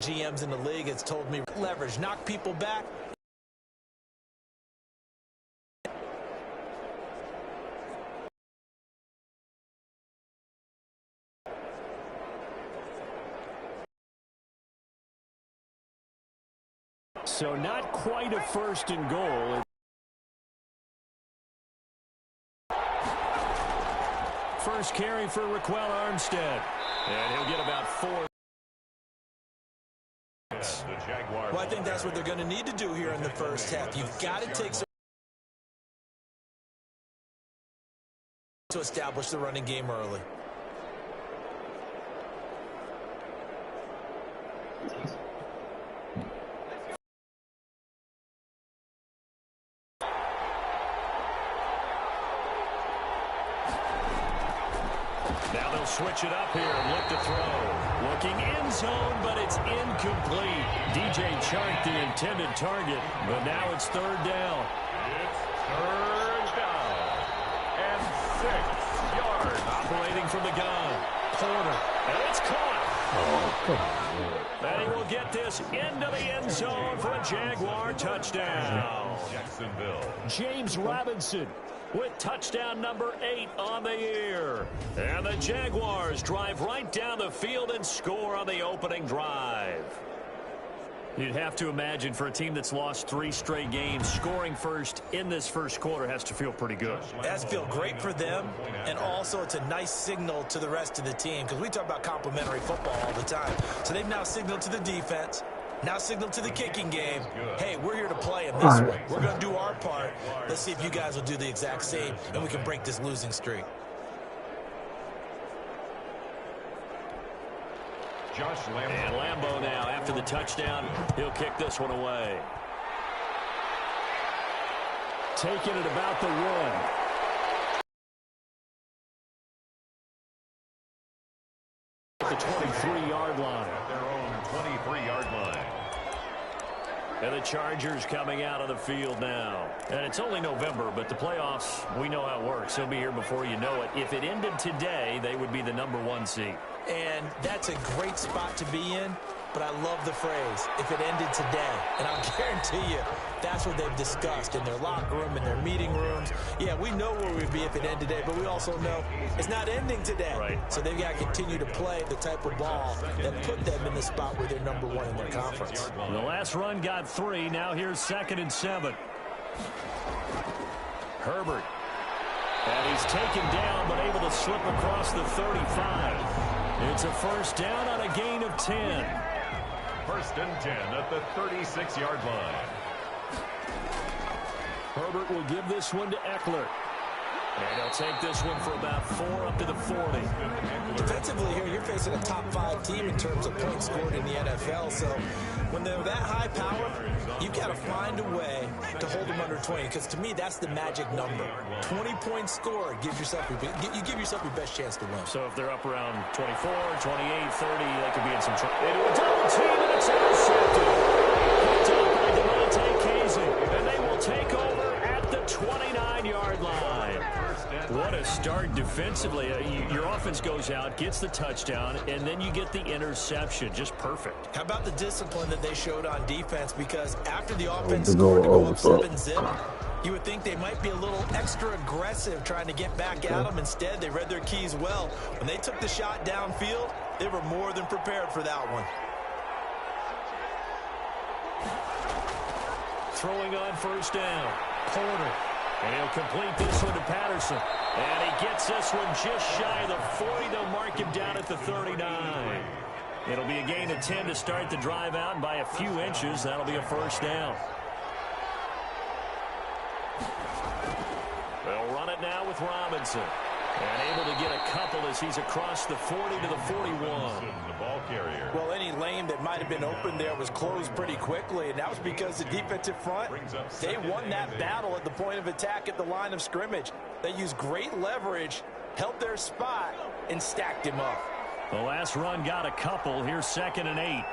GMs in the league has told me leverage, knock people back. So not quite a first and goal. First carry for Raquel Armstead. And he'll get about 4. Well, I think that's what they're going to need to do here in the first half. You've got to take some to establish the running game early. Now they'll switch it up here and look to throw. Looking end zone, but it's incomplete. DJ Chark, the intended target, but now it's third down. It's third down and 6 yards. Operating from the gun. Porter. And it's caught. And he will get this into the end zone for a Jaguar touchdown. Jacksonville. James Robinson with touchdown number 8 on the year. And the Jaguars drive right down the field and score on the opening drive. You'd have to imagine for a team that's lost 3 straight games, scoring first in this first quarter has to feel pretty good. It has to feel great for them, and also it's a nice signal to the rest of the team because we talk about complementary football all the time. So they've now signaled to the defense, now signaled to the kicking game, hey, we're here to play in this one. We're going to do our part. Let's see if you guys will do the exact same, and we can break this losing streak. Josh Lambo. And Lambo now, after the touchdown, he'll kick this one away. Taking it about the 1. The 23-yard line. At their own 23-yard line. And the Chargers coming out of the field now. And it's only November, but the playoffs, we know how it works. They'll be here before you know it. If it ended today, they would be the number 1 seed. And that's a great spot to be in, but I love the phrase, if it ended today. And I'll guarantee you, that's what they've discussed in their locker room, in their meeting rooms. Yeah, we know where we'd be if it ended today, but we also know it's not ending today. Right. So they've got to continue to play the type of ball that put them in the spot where they're number 1 in their conference. The last run got 3. Now here's 2nd and 7. Herbert. And he's taken down, but able to slip across the 35. It's a first down on a gain of 10. First and 10 at the 36-yard line. Herbert will give this one to Eckler. And he'll take this one for about 4 up to the 40. Defensively here, you're facing a top 5 team in terms of points scored in the NFL. So when they're that high power, you've got to find a way to hold them under 20. Because to me, that's the magic number. 20 points scored, you give yourself your best chance to win. So if they're up around 24, 28, 30, they could be in some trouble. Into a double team, and it's intercepted. Picked up by Devontae Casey. And they will take over at the 29-yard line. What a start defensively. Your offense goes out, gets the touchdown, and then you get the interception. Just perfect. How about the discipline that they showed on defense? Because after the offense scored to go up 7-zip, you would think they might be a little extra aggressive trying to get back at them. Instead, they read their keys well. When they took the shot downfield, they were more than prepared for that one. Throwing on first down. Porter. And he'll complete this one to Patterson. And he gets this one just shy of the 40. They'll mark him down at the 39. It'll be a gain of 10 to start the drive out, and by a few inches, that'll be a first down. They'll run it now with Robinson. And able to get a couple as he's across the 40 to the 41. The ball carrier. Well, any lane that might have been open there was closed pretty quickly, and that was because the defensive front, they won that battle at the point of attack at the line of scrimmage. They used great leverage, held their spot, and stacked him up. The last run got a couple. Here's 2nd and 8.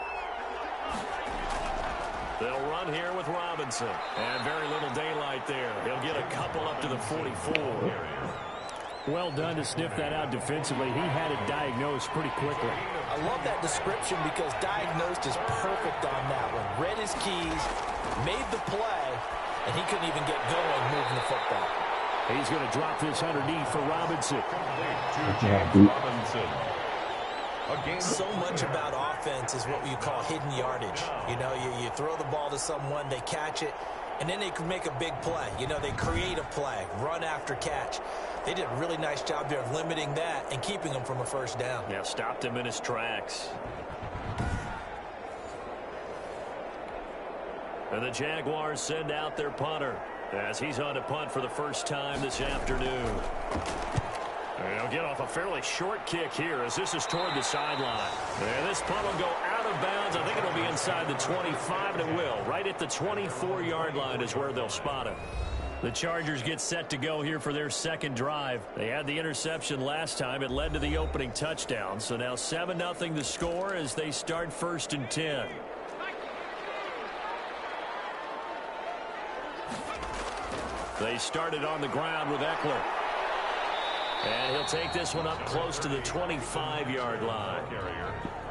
They'll run here with Robinson. And very little daylight there. He'll get a couple up to the 44. Well done to sniff that out defensively. He had it diagnosed pretty quickly. I love that description because diagnosed is perfect on that one. Read his keys, made the play, and he couldn't even get going moving the football. He's going to drop this underneath for Robinson. So much about offense is what you call hidden yardage. You know, you throw the ball to someone, they catch it, and then they can make a big play. You know, they create a play, run after catch. They did a really nice job there of limiting that and keeping him from a first down. Yeah, stopped him in his tracks. And the Jaguars send out their punter as he's on to punt for the first time this afternoon. They'll get off a fairly short kick here as this is toward the sideline. And this punt will go out of bounds. I think it'll be inside the 25, and it will. Right at the 24-yard line is where they'll spot it. The Chargers get set to go here for their second drive. They had the interception last time. It led to the opening touchdown. So now 7-0 the score as they start 1st and 10. They started on the ground with Eckler. And he'll take this one up close to the 25-yard line.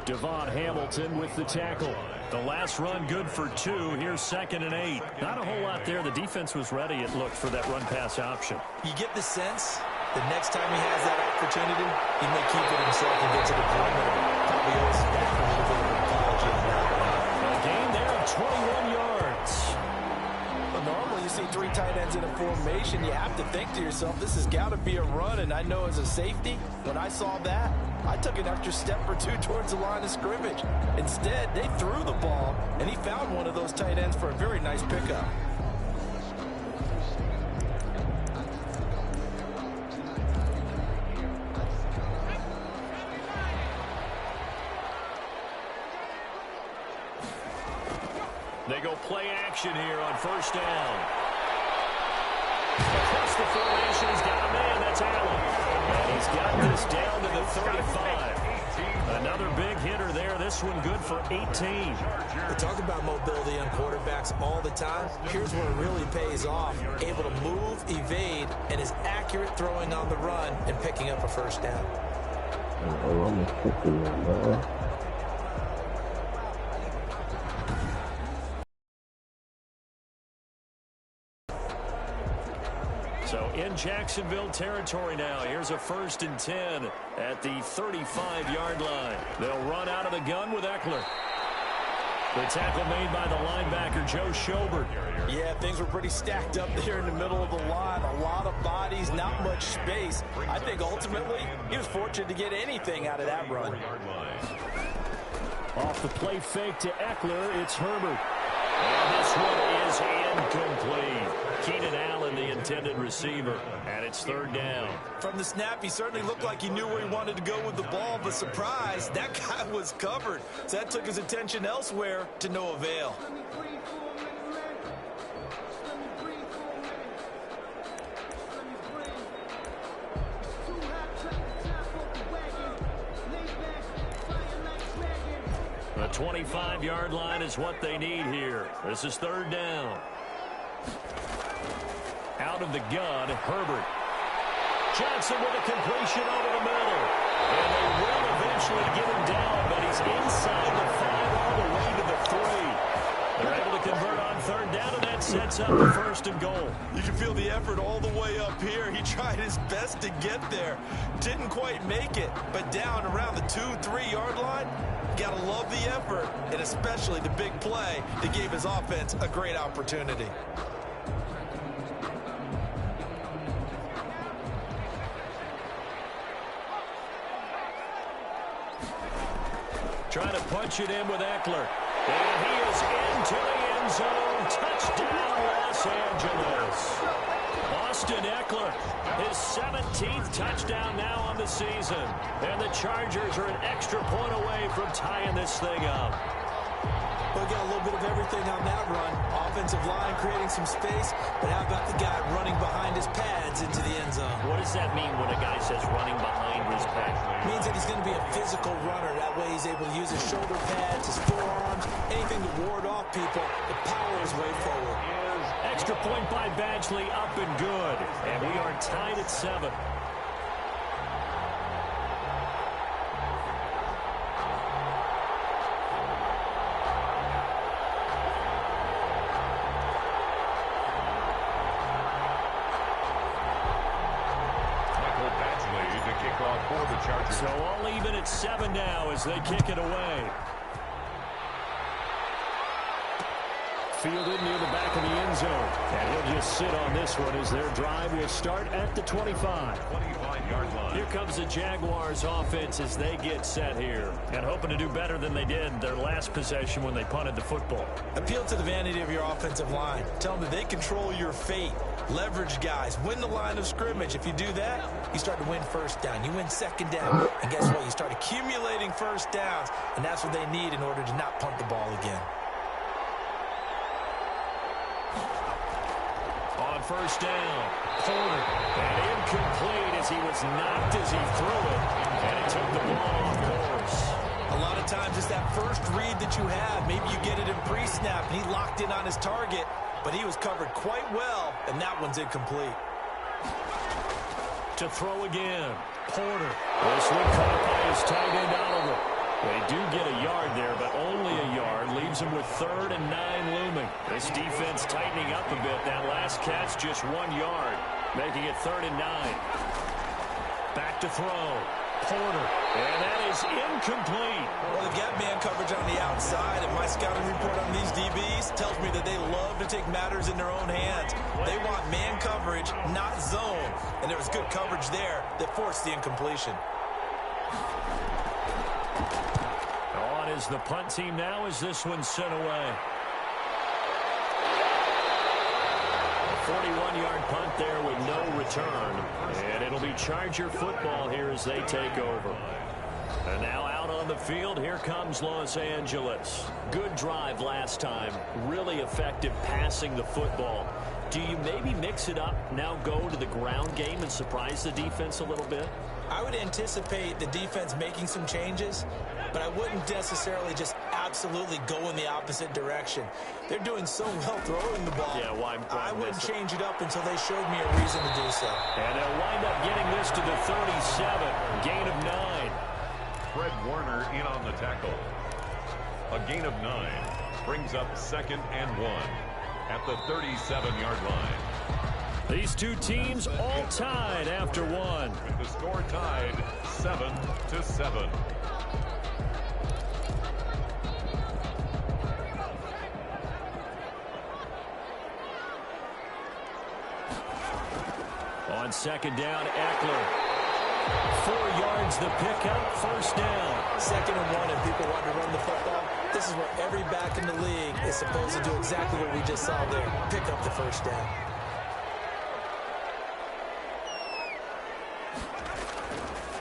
Devon Hamilton with the tackle. The last run good for 2. Here's 2nd and 8. Not a whole lot there. The defense was ready, it looked, for that run-pass option. You get the sense the next time he has that opportunity, he may keep it himself and get to the perimeter. Probably owes back a little bit of an apology on that one. A gain there of 21 yards. Normally you see 3 tight ends in a formation, you have to think to yourself, this has got to be a run, and I know as a safety, when I saw that, I took an extra step or 2 towards the line of scrimmage. Instead, they threw the ball, and he found one of those tight ends for a very nice pickup. They go play action here on 1st down. Across the formation, he's got a man. That's Allen. And he's got this down to the 35. Another big hitter there. This one good for 18. We talk about mobility on quarterbacks all the time. Here's where it really pays off. Able to move, evade, and is accurate throwing on the run and picking up a 1st down. So in Jacksonville territory now. Here's a 1st and 10 at the 35-yard line. They'll run out of the gun with Eckler. The tackle made by the linebacker, Joe Schobert. Yeah, things were pretty stacked up there in the middle of the line. A lot of bodies, not much space. I think ultimately he was fortunate to get anything out of that run. Off the play fake to Eckler, it's Herbert. And this one is incomplete. Keenan Allen, the intended receiver, and it's 3rd down. From the snap, he certainly looked like he knew where he wanted to go with the ball, but surprise, that guy was covered. So that took his attention elsewhere to no avail. The 25-yard line is what they need here. This is 3rd down. Out of the gun, Herbert. Johnson with a completion over the middle. And they will eventually get him down, but he's inside the 5 all the way to the 3. They're able to convert on 3rd down, and that sets up the 1st and goal. You can feel the effort all the way up here. He tried his best to get there. Didn't quite make it, but down around the 2-3 yard line, gotta love the effort, and especially the big play that gave his offense a great opportunity. Trying to punch it in with Eckler. And he is into the end zone. Touchdown, Los Angeles. Austin Eckler, his 17th touchdown now on the season. And the Chargers are an extra point away from tying this thing up. We got a little bit of everything on that run. Offensive line creating some space, but how about the guy running behind his pads into the end zone? What does that mean when a guy says running behind his pads? It means that he's going to be a physical runner. That way he's able to use his shoulder pads, his forearms, anything to ward off people to power his way forward. Extra point by Badgley, up and good. And we are tied at 7. So all even at 7 now as they kick it away. Fielded near the back of the end zone. And he'll just sit on this one as their drive will start at the 25. 25-yard line. Here comes the Jaguars offense as they get set here. And hoping to do better than they did their last possession when they punted the football. Appeal to the vanity of your offensive line. Tell them that they control your fate. Leverage guys. Win the line of scrimmage. If you do that, you start to win first down. You win second down. And guess what? You start accumulating first downs. And that's what they need in order to not punt the ball again. On first down, Porter, and incomplete as he was knocked as he threw it, and he took the ball off course. A lot of times it's that first read that you have. Maybe you get it in pre-snap, and he locked in on his target, but he was covered quite well, and that one's incomplete. To throw again, Porter. This one caught by his tight end Oliver. They do get a yard there, but only a yard. Leaves them with 3rd and 9 looming. This defense tightening up a bit. That last catch just 1 yard, making it 3rd and 9. Back to throw. Porter. And that is incomplete. Well, they've got man coverage on the outside, and my scouting report on these DBs tells me that they love to take matters in their own hands. They want man coverage, not zone. And there was good coverage there that forced the incompletion. Is the punt team now as this one's sent away. A 41-yard punt there with no return. And it'll be Charger football here as they take over. And now out on the field, here comes Los Angeles. Good drive last time. Really effective passing the football. Do you maybe mix it up, now go to the ground game and surprise the defense a little bit? I would anticipate the defense making some changes, but I wouldn't necessarily just absolutely go in the opposite direction. They're doing so well throwing the ball. Yeah, why I wouldn't change it up until they showed me a reason to do so. And they'll wind up getting this to the 37, gain of 9. Fred Warner in on the tackle. A gain of 9 brings up 2nd and 1 at the 37-yard line. These two teams all tied after one. With the score tied 7-7. On second down, Eckler. 4 yards the pickup, first down. 2nd and 1, and people want to run the football. This is where every back in the league is supposed to do exactly what we just saw there. Pick up the first down.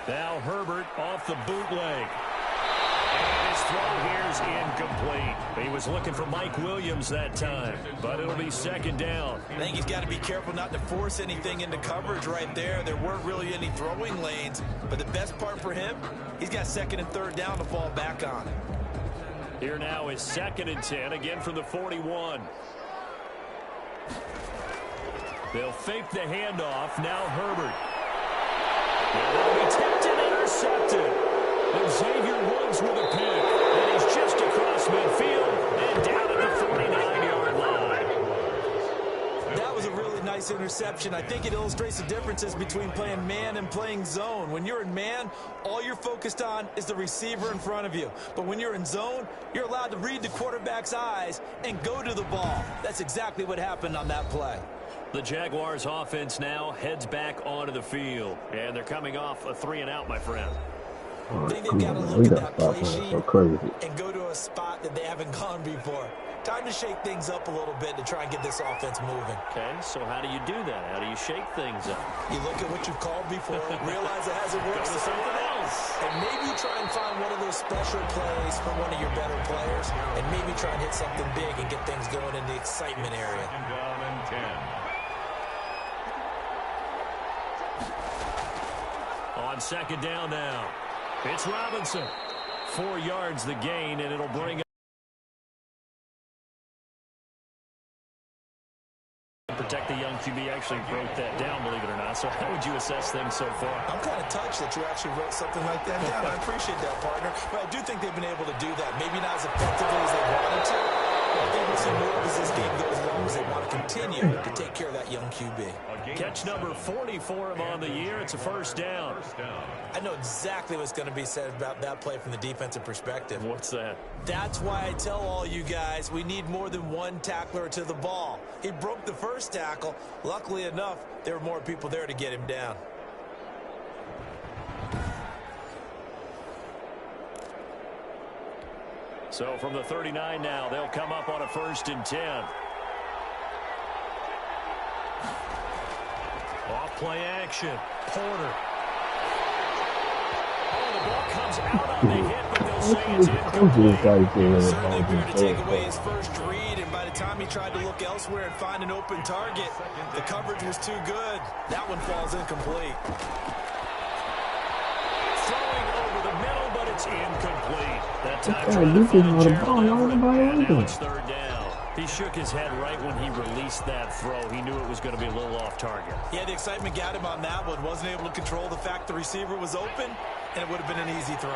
Now Herbert off the bootleg. And his throw here is incomplete. He was looking for Mike Williams that time, but it'll be 2nd down. I think he's got to be careful not to force anything into coverage right there. There weren't really any throwing lanes, but the best part for him, he's got 2nd and 3rd down to fall back on. Here now is 2nd and 10, again from the 41. They'll fake the handoff. Now Herbert. And they'll be tipped and intercepted. And Xavier Woods with a pick. And he's just across midfield and down at the 49-yard line. That was a really nice interception. I think it illustrates the differences between playing man and playing zone. When you're in man, all you're focused on is the receiver in front of you. But when you're in zone, you're allowed to read the quarterback's eyes and go to the ball. That's exactly what happened on that play. The Jaguars offense now heads back onto the field. And they're coming off a 3-and-out, my friend. I think they've got to look at that play sheet and go to a spot that they haven't gone before. Time to shake things up a little bit to try and get this offense moving. Okay, so how do you do that? How do you shake things up? You look at what you've called before, realize it hasn't worked so something else. And maybe try and find one of those special plays from one of your better players, and maybe try and hit something big and get things going in the excitement area. 2nd down and 10. On 2nd down now, it's Robinson. 4 yards the gain, and it'll bring up. Protect the young QB actually broke that down, believe it or not. So how would you assess things so far? I'm kind of touched that you actually wrote something like that down. I appreciate that, partner. But I do think they've been able to do that. Maybe not as effectively as they wanted to. I think we'll see more as this game goes along, as they want to continue to take care of that young young QB. Catch number 44 of on the year. It's a first down. I know exactly what's going to be said about that play from the defensive perspective. What's that? That's why I tell all you guys we need more than one tackler to the ball. He broke the first tackle. Luckily enough, there were more people there to get him down. So from the 39 now, they'll come up on a 1st and 10. Off play action. Porter. Oh, the ball comes out on the hit, but they'll say it's incomplete. Certainly appeared to take away his first read, and by the time he tried to look elsewhere and find an open target, the coverage was too good. That one falls incomplete. Throwing over the middle, but it's incomplete. That time trying to find Gerald, and now it's 3rd down. He shook his head right when he released that throw. He knew it was going to be a little off target. Yeah, the excitement got him on that one. Wasn't able to control the fact the receiver was open, and it would have been an easy throw.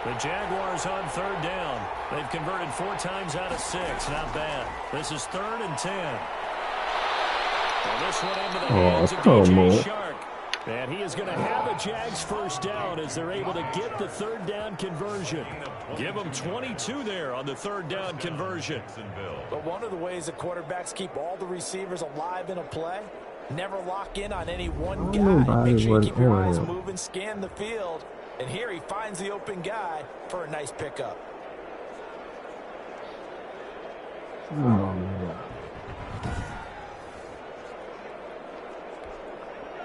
The Jaguars on 3rd down. They've converted 4 times out of 6. Not bad. This is 3rd and 10. Well, this one into the hands of DJ Shark. And he is going to have a Jags first down as they're able to get the 3rd down conversion. Give them 22 there on the 3rd down conversion. But one of the ways the quarterbacks keep all the receivers alive in a play, never lock in on any one guy. Make sure you keep your eyes moving, scan the field. And here he finds the open guy for a nice pickup.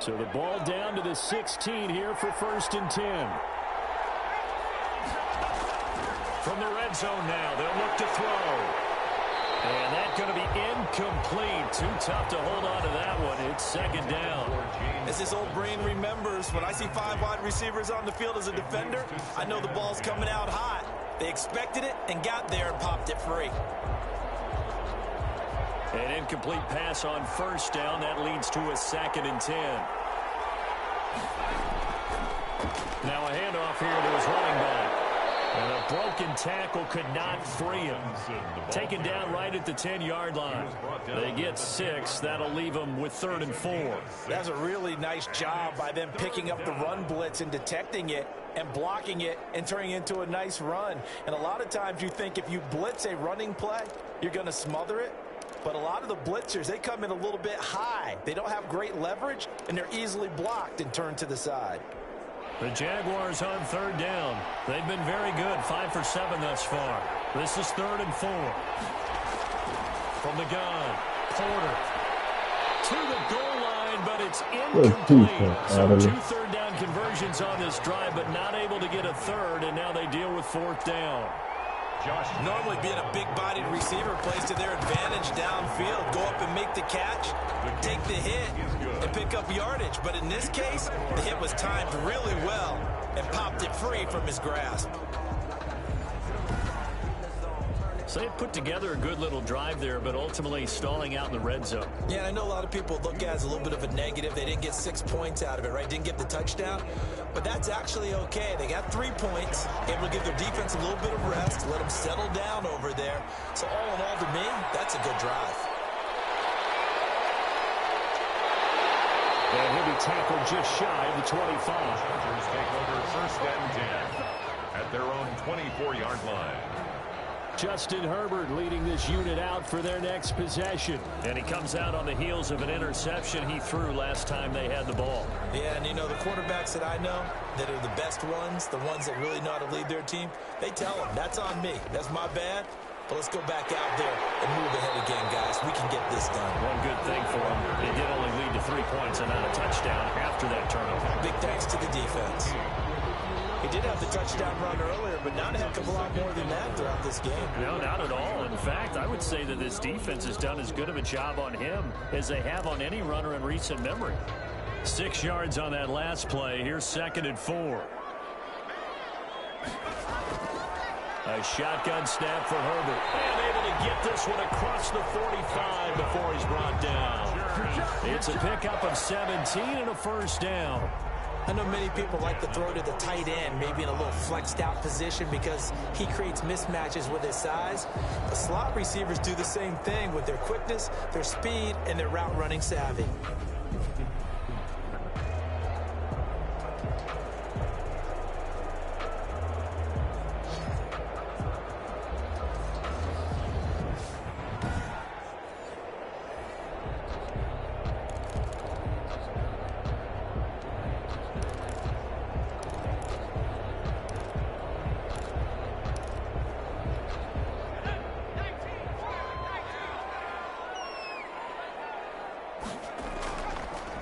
So the ball down to the 16 here for 1st and 10. From the red zone now, they'll look to throw. And that's going to be incomplete. Too tough to hold on to that one. It's 2nd down. As his old brain remembers, when I see 5 wide receivers on the field as a defender, I know the ball's coming out hot. They expected it and got there and popped it free. An incomplete pass on 1st down. That leads to a 2nd and 10. Now a handoff here to his running back. And a broken tackle could not free him. Taken down right at the 10-yard line. They get 6. That'll leave them with 3rd and 4. That's a really nice job by them picking up the run blitz and detecting it and blocking it and turning it into a nice run. And a lot of times you think if you blitz a running play, you're going to smother it. But a lot of the blitzers, they come in a little bit high. They don't have great leverage, and they're easily blocked and turned to the side. The Jaguars on 3rd down. They've been very good, 5 for 7 thus far. This is 3rd and 4. From the gun, Porter to the goal line, but it's incomplete. So 2 3rd down conversions on this drive, but not able to get a 3rd, and now they deal with 4th down. Normally being a big-bodied receiver plays to their advantage downfield. Go up and make the catch, take the hit, and pick up yardage. But in this case, the hit was timed really well and popped it free from his grasp. So they put together a good little drive there, but ultimately stalling out in the red zone. Yeah, I know a lot of people look at it as a little bit of a negative. They didn't get 6 points out of it, right? Didn't get the touchdown. But that's actually okay. They got 3 points. Able to give their defense a little bit of rest, let them settle down over there. So all in all, to me, that's a good drive. And he'll be tackled just shy of the 25. Chargers take over 1st and 10 at their own 24-yard line. Justin Herbert leading this unit out for their next possession. And he comes out on the heels of an interception he threw last time they had the ball. Yeah, and you know, the quarterbacks that I know that are the best ones, the ones that really know how to lead their team, they tell them, that's on me. That's my bad. But let's go back out there and move ahead again, guys. We can get this done. One good thing for them, they did only lead to 3 points and not a touchdown after that turnover. Big thanks to the defense. He did have the touchdown run earlier, but not a heck of a lot more than that throughout this game. No, not at all. In fact, I would say that this defense has done as good of a job on him as they have on any runner in recent memory. 6 yards on that last play. Here's 2nd and 4. A shotgun snap for Herbert. And able to get this one across the 45 before he's brought down. It's a pickup of 17 and a 1st down. I know many people like to throw to the tight end, maybe in a little flexed out position because he creates mismatches with his size. The slot receivers do the same thing with their quickness, their speed, and their route running savvy.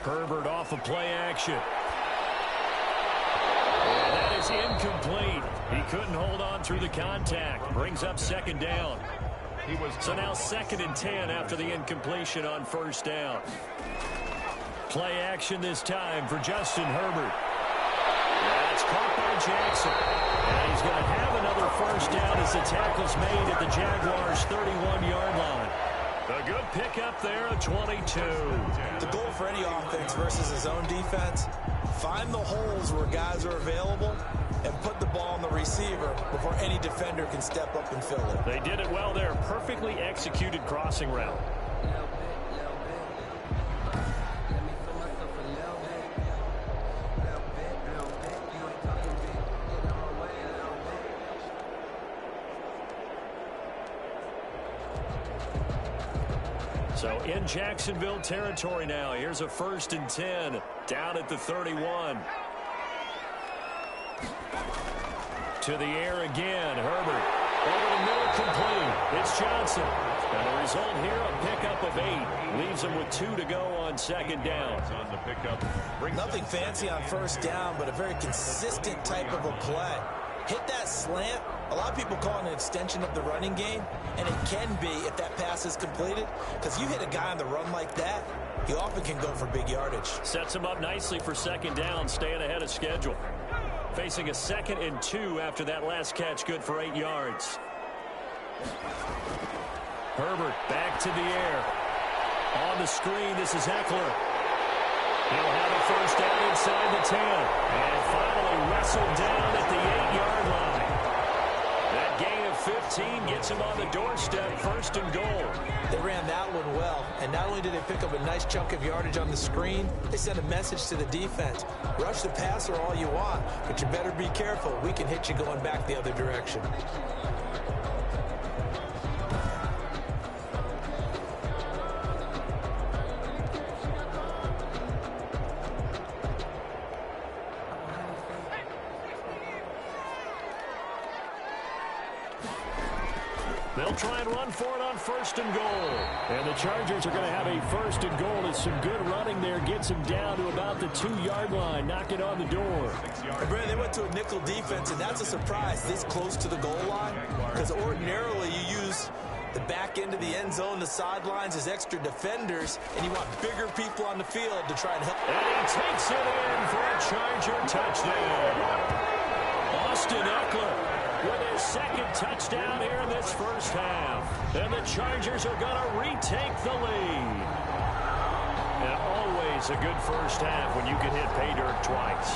Herbert off of play action. And that is incomplete. He couldn't hold on through the contact. Brings up second down. So now 2nd and 10 after the incompletion on first down. Play action this time for Justin Herbert. That's caught by Jackson. And he's going to have another first down as the tackle's made at the Jaguars' 31-yard line. A good pickup there at 22. The goal for any offense versus his own defense, find the holes where guys are available and put the ball on the receiver before any defender can step up and fill it. They did it well there. Perfectly executed crossing route. So in Jacksonville territory now. Here's a 1st and 10 down at the 31. To the air again. Herbert over the middle, complete. It's Johnson. And the result here, a pickup of 8. Leaves him with 2 to go on 2nd down. On the pickup. Nothing fancy on first down, but a very consistent type of a play. Hit that slant. A lot of people call it an extension of the running game, and it can be if that pass is completed, because you hit a guy on the run like that, he often can go for big yardage. Sets him up nicely for 2nd down, staying ahead of schedule. Facing a 2nd and 2 after that last catch, good for 8 yards. Herbert back to the air. On the screen, this is Eckler. He'll have a first down inside the 10. And finally wrestled down at the 8-yard line. That gain of 15 gets him on the doorstep, 1st and goal. They ran that one well, and not only did they pick up a nice chunk of yardage on the screen, they sent a message to the defense. Rush the passer all you want, but you better be careful. We can hit you going back the other direction. They'll try and run for it on 1st and goal. And the Chargers are going to have a 1st and goal. It's some good running there. Gets him down to about the 2-yard line. Knock it on the door. And Brandon, they went to a nickel defense, and that's a surprise this close to the goal line. Because ordinarily you use the back end of the end zone, the sidelines as extra defenders, and you want bigger people on the field to try and help. And he takes it in for a Charger touchdown. Austin Eckler with his 2nd touchdown here in this first half. And the Chargers are going to retake the lead. And always a good first half when you can hit pay dirt twice.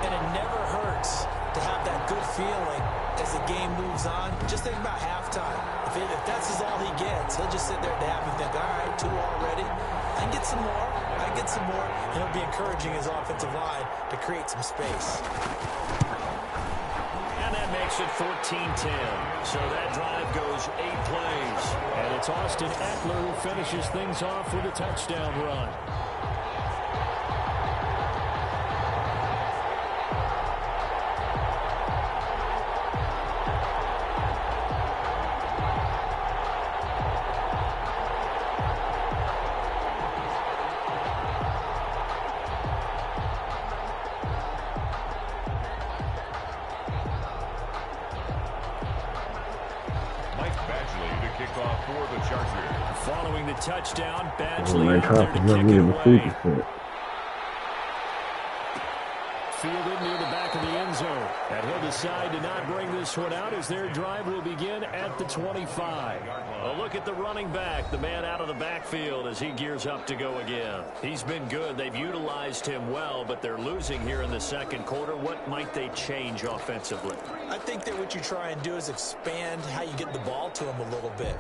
And it never hurts to have that good feeling as the game moves on. Just think about halftime. If that's all he gets, he'll just sit there at the half and think, all right, 2 already. I can get some more. I can get some more. And he'll be encouraging his offensive line to create some space. And that makes it 14-10. So that drive goes 8 plays. And it's Austin Eckler who finishes things off with a touchdown run. Following the touchdown, Badgley out there to kick it away. Fielded near the back of the end zone. At He'll decide to not bring this one out as their drive will begin at the 25. A look at the running back, the man out of the backfield as he gears up to go again. He's been good. They've utilized him well, but they're losing here in the second quarter. What might they change offensively? I think that what you try and do is expand how you get the ball to him a little bit.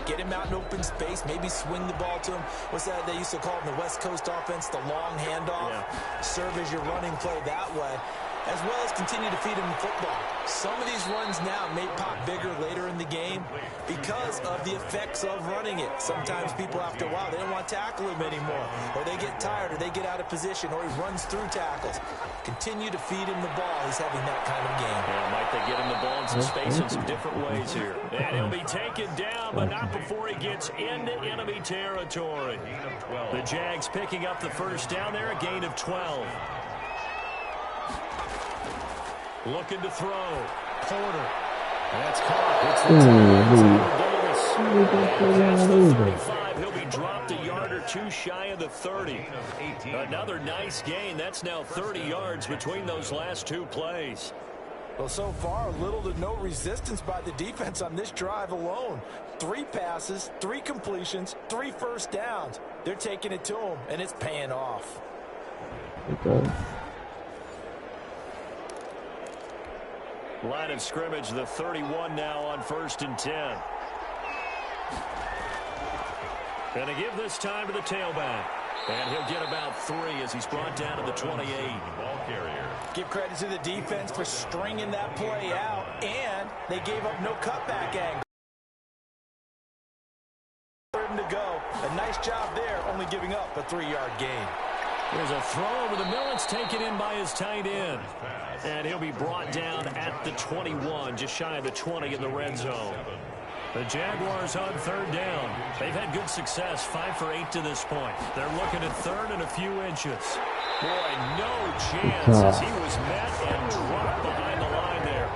Get him out in open space, maybe swing the ball to him. What's that they used to call it in the West Coast offense, the long handoff? Yeah. Serve as your running play that way, as well as continue to feed him football. Some of these runs now may pop bigger later in the game because of the effects of running it. Sometimes people, after a while, they don't want to tackle him anymore, or they get tired, or they get out of position, or he runs through tackles. Continue to feed him the ball. He's having that kind of game. Yeah, might they get him the ball in some space in some different ways here. And he'll be taken down, but not before he gets into enemy territory. The Jags picking up the first down there, a gain of 12. Looking to throw. Porter. That's caught. It's the 35. He'll be dropped a yard or two shy of the 30. Another nice gain. That's now 30 yards between those last two plays. Well, so far, little to no resistance by the defense on this drive alone. 3 passes, 3 completions, 3 first downs. They're taking it to him, and it's paying off. Okay. Line of scrimmage, the 31 now on 1st and 10. Going to give this time to the tailback. And he'll get about 3 as he's brought down to the 28. Ball carrier. Give credit to the defense for stringing that play out, and they gave up no cutback angle. To go. A nice job there, only giving up a 3-yard gain. There's a throw over the middle. It's taken in by his tight end. And he'll be brought down at the 21, just shy of the 20 in the red zone. The Jaguars on 3rd down. They've had good success, 5 for 8 to this point. They're looking at 3rd and a few inches. Boy, no chance as he was met and dropped behind the line there.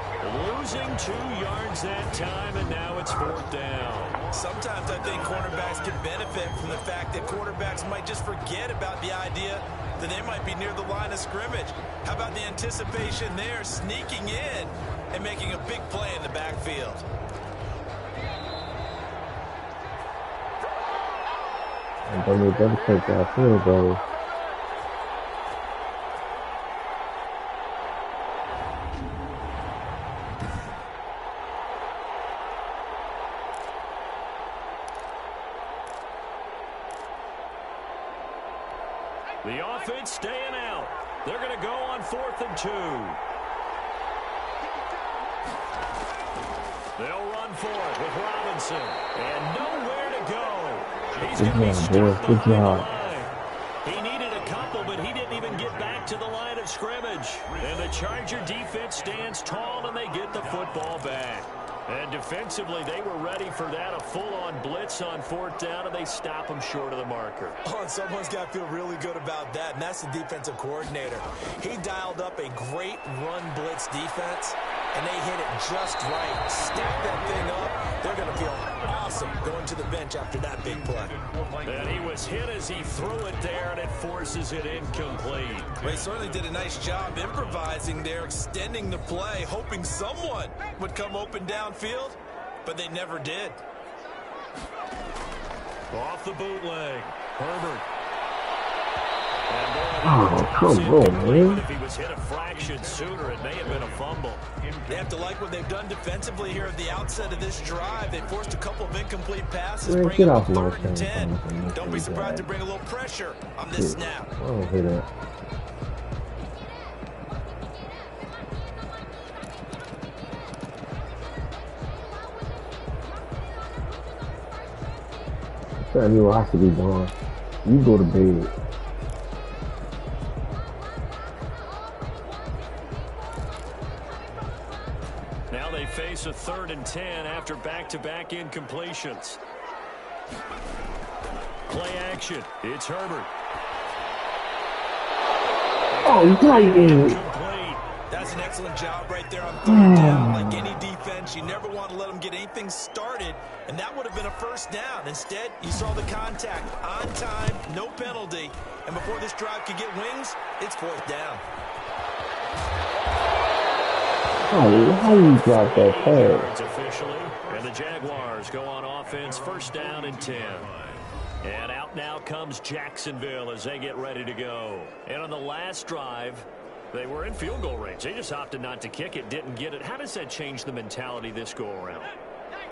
Losing 2 yards that time, and now it's 4th down. Sometimes I think cornerbacks can benefit from the fact that quarterbacks might just forget about the idea that they might be near the line of scrimmage. How about the anticipation there, sneaking in and making a big play in the backfield? And then we better take that field goal. The offense staying out. They're going to go on 4th and 2. They'll run for it with Robinson. And nowhere to go. He's going to be stopped behind the line. He needed a couple, but he didn't even get back to the line of scrimmage. And the Charger defense stands tall, and they get the football back. And defensively, they were ready for that, a full-on blitz on 4th down, and they stop them short of the marker. Oh, and someone's got to feel really good about that, and that's the defensive coordinator. He dialed up a great run blitz defense, and they hit it just right. Stack that thing up. They're going to feel awesome going to the bench after that big play. And he was hit as he threw it there, and it forces it incomplete. Well, he certainly did a nice job improvising there, extending the play, hoping someone would come open downfield, but they never did. Off the bootleg, Herbert. Oh, come on, man. If he was hit a fraction sooner, it may have been a fumble. They have to like what they've done defensively here at the outset of this drive. They forced a couple of incomplete passes, Man, bringing up get off 3rd my and 10. thing. Don't be surprised to bring a little pressure on this snap. I don't hear that. Tell me what has to be done. You go to bed. Now they face a 3rd and 10 after back-to-back incompletions. Play action. It's Herbert. Oh, you That's an excellent job right there on 3rd down. Like any defense, you never want to let them get anything started, and that would have been a 1st down. Instead, you saw the contact on time, no penalty, and before this drive could get wings, it's 4th down. How you drop that Yards pass? officially, and the Jaguars go on offense, first down and 10. And out now comes Jacksonville as they get ready to go. And on the last drive, they were in field goal range. They just opted not to kick it, didn't get it. How does that change the mentality this go around?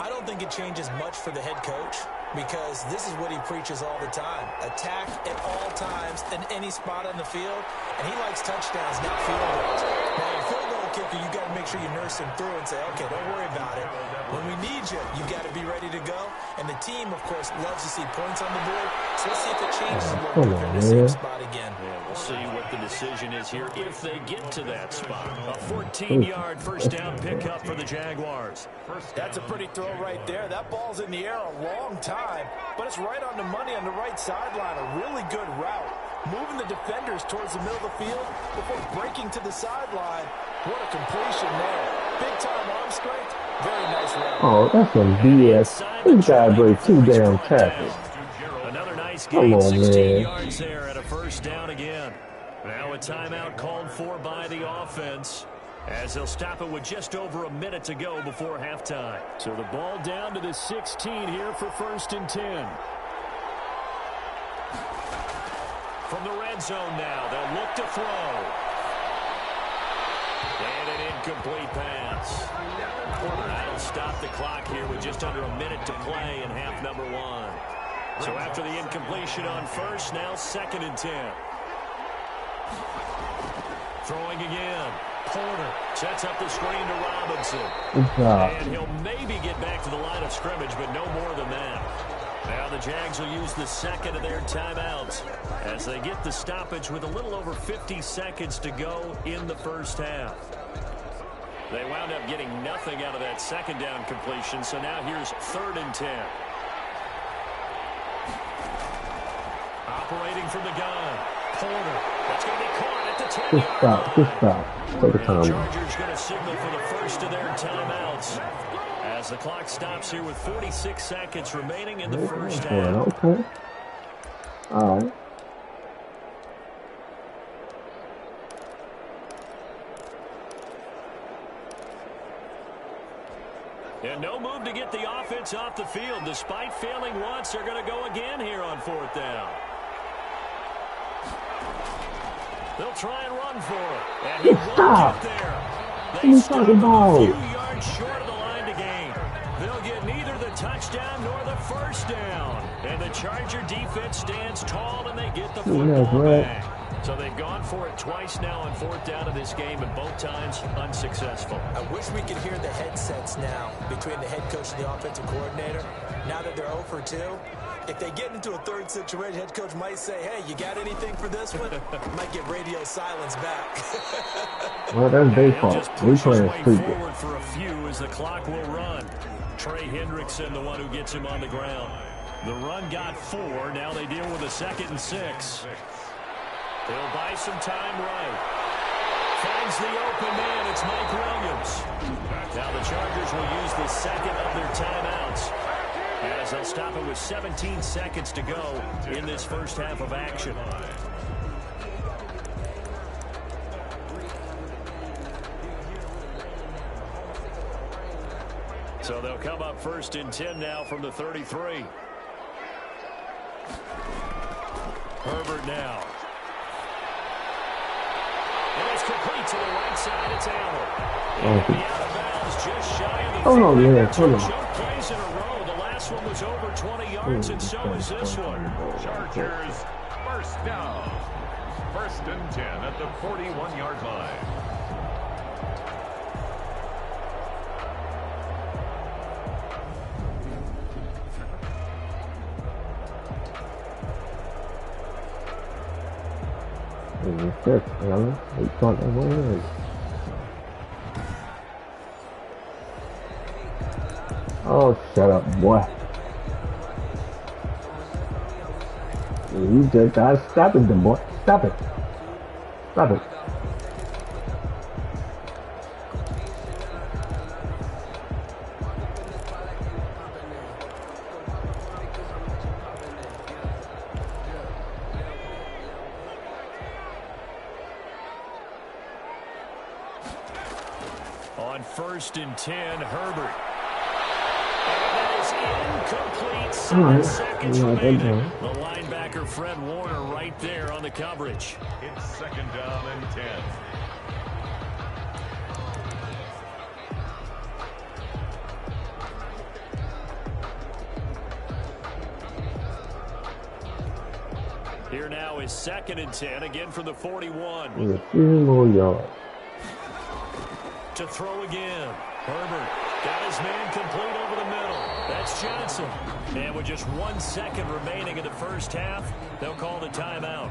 I don't think it changes much for the head coach because this is what he preaches all the time. Attack at all times in any spot on the field, and he likes touchdowns, not field goals. Now, a field goal kicker, you got to make sure you nurse him through and say, okay, don't worry about it. When we need you, you got to be ready to go. And the team, of course, loves to see points on the board. So let's see if it changes a little bit if they're in the same spot again. Yeah, we'll see what the decision is here if they get to that spot. A 14-yard first down pickup for the Jaguars. That's a pretty throw right there. That ball's in the air a long time, but it's right on the money on the right sideline. A really good route. Moving the defenders towards the middle of the field before breaking to the sideline. What a completion there. Big-time arm strength. Very nice route. Oh, that's some BS. This guy breaks 2 damn tackles. Another nice gain, 16 yards there at a first down again. Now a timeout called for by the offense, as they'll stop it with just over a minute to go before halftime. So the ball down to the 16 here for first and 10. From the red zone now, they'll look to throw. And an incomplete pass. That'll stop the clock here with just under a minute to play in half number 1. So after the incompletion on first, now second and 10. Throwing again. Porter sets up the screen to Robinson. And he'll maybe get back to the line of scrimmage, but no more than that. Now the Jags will use the second of their timeouts as they get the stoppage with a little over 50 seconds to go in the first half. They wound up getting nothing out of that second down completion, so now here's third and 10. Operating from the gun. Porter. That's going to be caught at the 10-yard line. Just stop. Take the time. Chargers going to signal for the first of their timeouts as the clock stops here with 46 seconds remaining in the first half. Okay. All right. And no move to get the offense off the field. Despite failing once, they're going to go again here on fourth down. They'll try and run for it. And he won't get there. They stop a few yards short of the line to gain. They'll get neither the touchdown nor the first down. And the Charger defense stands tall and they get the football back. So they've gone for it twice now on fourth down of this game, and both times unsuccessful. I wish we could hear the headsets now between the head coach and the offensive coordinator. Now that they're 0 for 2, if they get into a third situation, head coach might say, hey, you got anything for this one? Might get radio silence back. Well, that's their fault. We playing stupid. Forward for a few as the clock will run. Trey Hendrickson, the one who gets him on the ground. The run got 4. Now they deal with a 2nd and 6. They'll buy some time right. Finds the open man. It's Mike Williams. Now the Chargers will use the second of their timeouts as they'll stop it with 17 seconds to go in this first half of action. So they'll come up first and 10 now from the 33. Herbert now. And it's complete to the right side. It's Allen. And the out of bounds just shy of the 2 choke plays in a row. The last one was over 20 yards, and so is this one. Chargers first down. First and 10 at the 41-yard line. Oh, shut up, boy. You just gotta stop it, boy. Stop it. Stop it. On 1st and 10, Herbert. And that is incomplete. 7 seconds remaining. The linebacker, Fred Warner, right there on the coverage. It's 2nd down and 10. Here now is 2nd and 10, again from the 41. With a few more yards. To throw again. Herbert got his man complete over the middle. That's Johnson. And with just 1 second remaining in the first half, they'll call the timeout.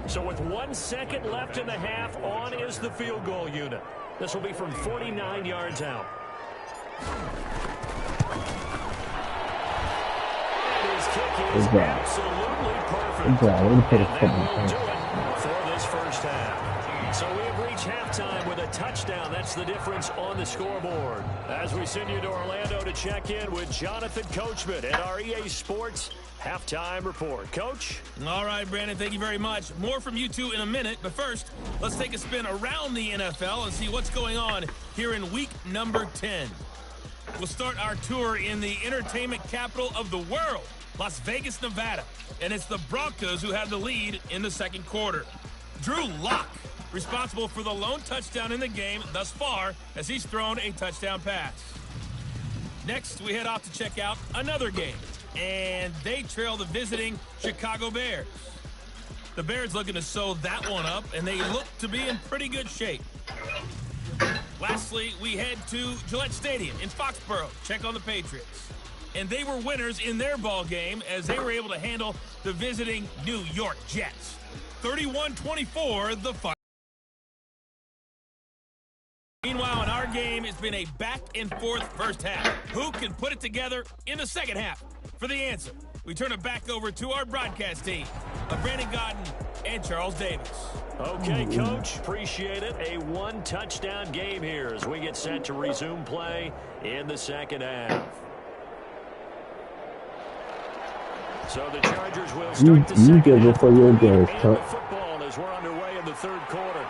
So with 1 second left in the half, on is the field goal unit. This will be from 49 yards out. His kick is absolutely perfect. Good job. Way to put a And couple that will points. do it for this first half. So we have reached halftime with a touchdown. That's the difference on the scoreboard. As we send you to Orlando to check in with Jonathan Coachman at our EA Sports Halftime Report. Coach? All right, Brandon, thank you very much. More from you two in a minute, but first, let's take a spin around the NFL and see what's going on here in week number 10. We'll start our tour in the entertainment capital of the world, Las Vegas, Nevada, and it's the Broncos who have the lead in the second quarter. Drew Lock, responsible for the lone touchdown in the game thus far, as he's thrown a touchdown pass. Next, we head off to check out another game, and they trail the visiting Chicago Bears. The Bears looking to sew that one up, and they look to be in pretty good shape. Lastly, we head to Gillette Stadium in Foxborough, check on the Patriots. And they were winners in their ball game as they were able to handle the visiting New York Jets. 31-24, the fight. Meanwhile, in our game, it's been a back-and-forth first half. Who can put it together in the second half? For the answer, we turn it back over to our broadcast team of Brandon Gaudin and Charles Davis. Okay, Coach, appreciate it. A one-touchdown game here as we get set to resume play in the second half. So the Chargers will start the second half for your games, and the football as we're underway in the third quarter.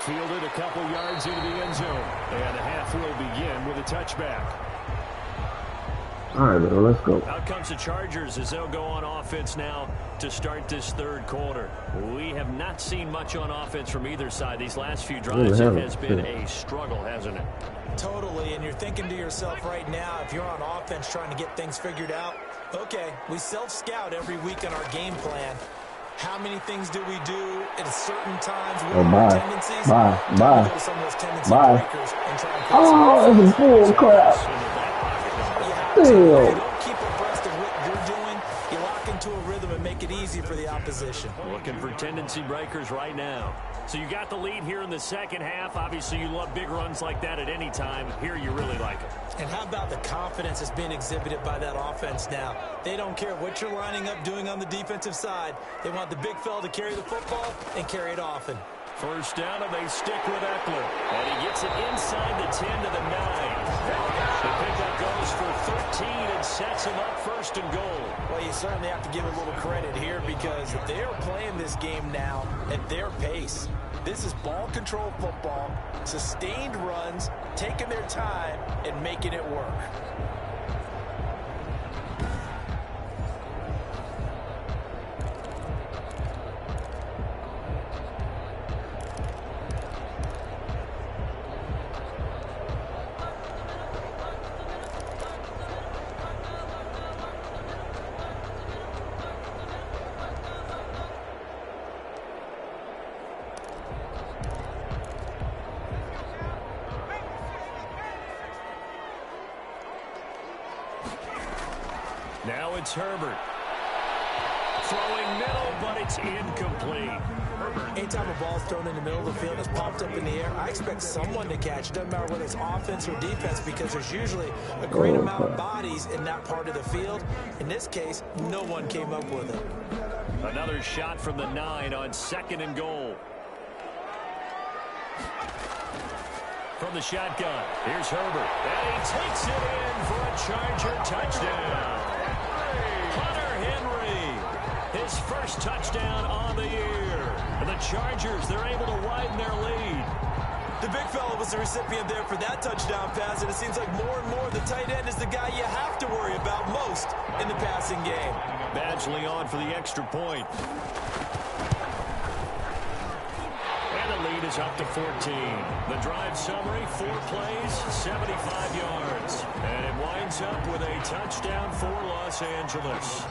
Fielded a couple yards into the end zone, and the half will begin with a touchback. All right, man, let's go. Out comes the Chargers as they'll go on offense now to start this third quarter. We have not seen much on offense from either side. These last few drives, it has been a struggle, hasn't it? Totally, and you're thinking to yourself right now, if you're on offense trying to get things figured out, okay, we self-scout every week in our game plan. How many things do we do at certain times? What are our tendencies? Bye. Go to some of those tendency breakers and try and Oh, it's a bull crap. you don't keep abreast of what you're doing. You lock into a rhythm and make it easy for the opposition. Looking for tendency breakers right now. So you got the lead here in the second half. Obviously, you love big runs like that at any time. Here, you really like it. And how about the confidence that's being exhibited by that offense now? They don't care what you're lining up doing on the defensive side. They want the big fella to carry the football and carry it often. First down, and they stick with Eckler. And he gets it inside the 10 to the 9. The pickup goes for 13 and sets him up first and goal. Well, you certainly have to give a little credit here because they're playing this game now at their pace. This is ball control football, sustained runs, taking their time, and making it work. Now it's Herbert. Throwing middle, but it's incomplete. Anytime a ball's thrown in the middle of the field, it's popped up in the air, I expect someone to catch. It doesn't matter whether it's offense or defense because there's usually a great amount of bodies in that part of the field. In this case, no one came up with it. Another shot from the 9 on second and goal. From the shotgun, here's Herbert. And he takes it in for a Charger touchdown. Hunter his first touchdown on the year. And the Chargers, they're able to widen their lead. The big fella was the recipient there for that touchdown pass, and it seems like more and more the tight end is the guy you have to worry about most in the passing game. Badgley on for the extra point. And the lead is up to 14. The drive summary, 4 plays, 75 yards. And it winds up with a touchdown for Los Angeles.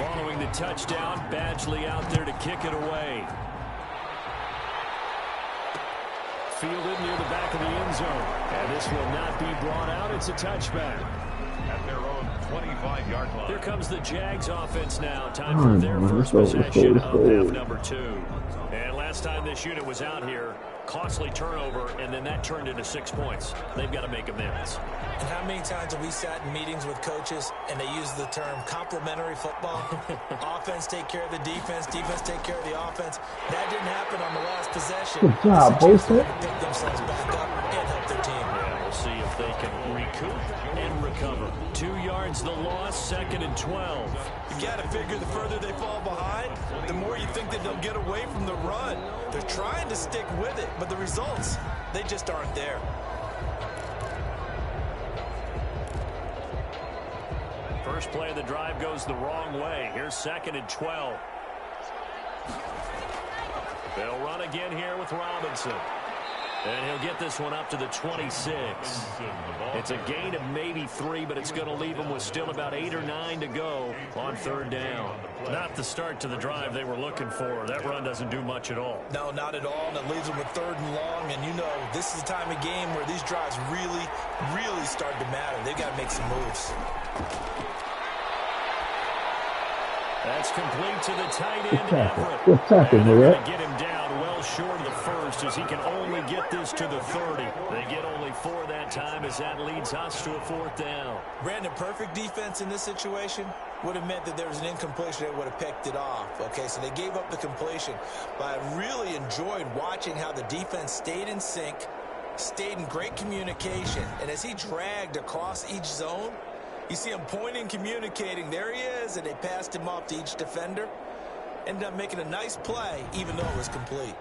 Following the touchdown, Badgley out there to kick it away. Fielded near the back of the end zone. And this will not be brought out. It's a touchback. At their own 25-yard line. Here comes the Jags offense now. Time for their first possession of half number 2. And last time this unit was out here, costly turnover, and then that turned into 6 points. They've got to make amends. And how many times have we sat in meetings with coaches and they use the term complementary football? Offense take care of the defense, defense take care of the offense. That didn't happen on the last possession. Good job, Bosa. Pick themselves back up and help their team. Yeah, we'll see if they can recoup and recover. 2 yards the loss, 2nd and 12. You got to figure the further they fall behind, the more you think that they'll get away from the run. They're trying to stick with it, but the results, they just aren't there. First play of the drive goes the wrong way. Here's 2nd and 12. They'll run again here with Robinson. And he'll get this one up to the 26. It's a gain of maybe 3, but it's going to leave them with still about 8 or 9 to go on 3rd down. Not the start to the drive they were looking for. That run doesn't do much at all. No, not at all, and it leaves them with 3rd and long. And you know, this is the time of game where these drives really, really start to matter. They've got to make some moves. That's complete to the tight end, Everett. Good tackle, and they're man. going to get him down well short of the first as he can only get this to the 30. They get only 4 that time as that leads us to a 4th down. Brandon, perfect defense in this situation would have meant that there was an incompletion that would have picked it off. Okay, so they gave up the completion. But I really enjoyed watching how the defense stayed in sync, stayed in great communication. And as he dragged across each zone, you see him pointing, communicating. There he is, and they passed him off to each defender. Ended up making a nice play, even though it was complete.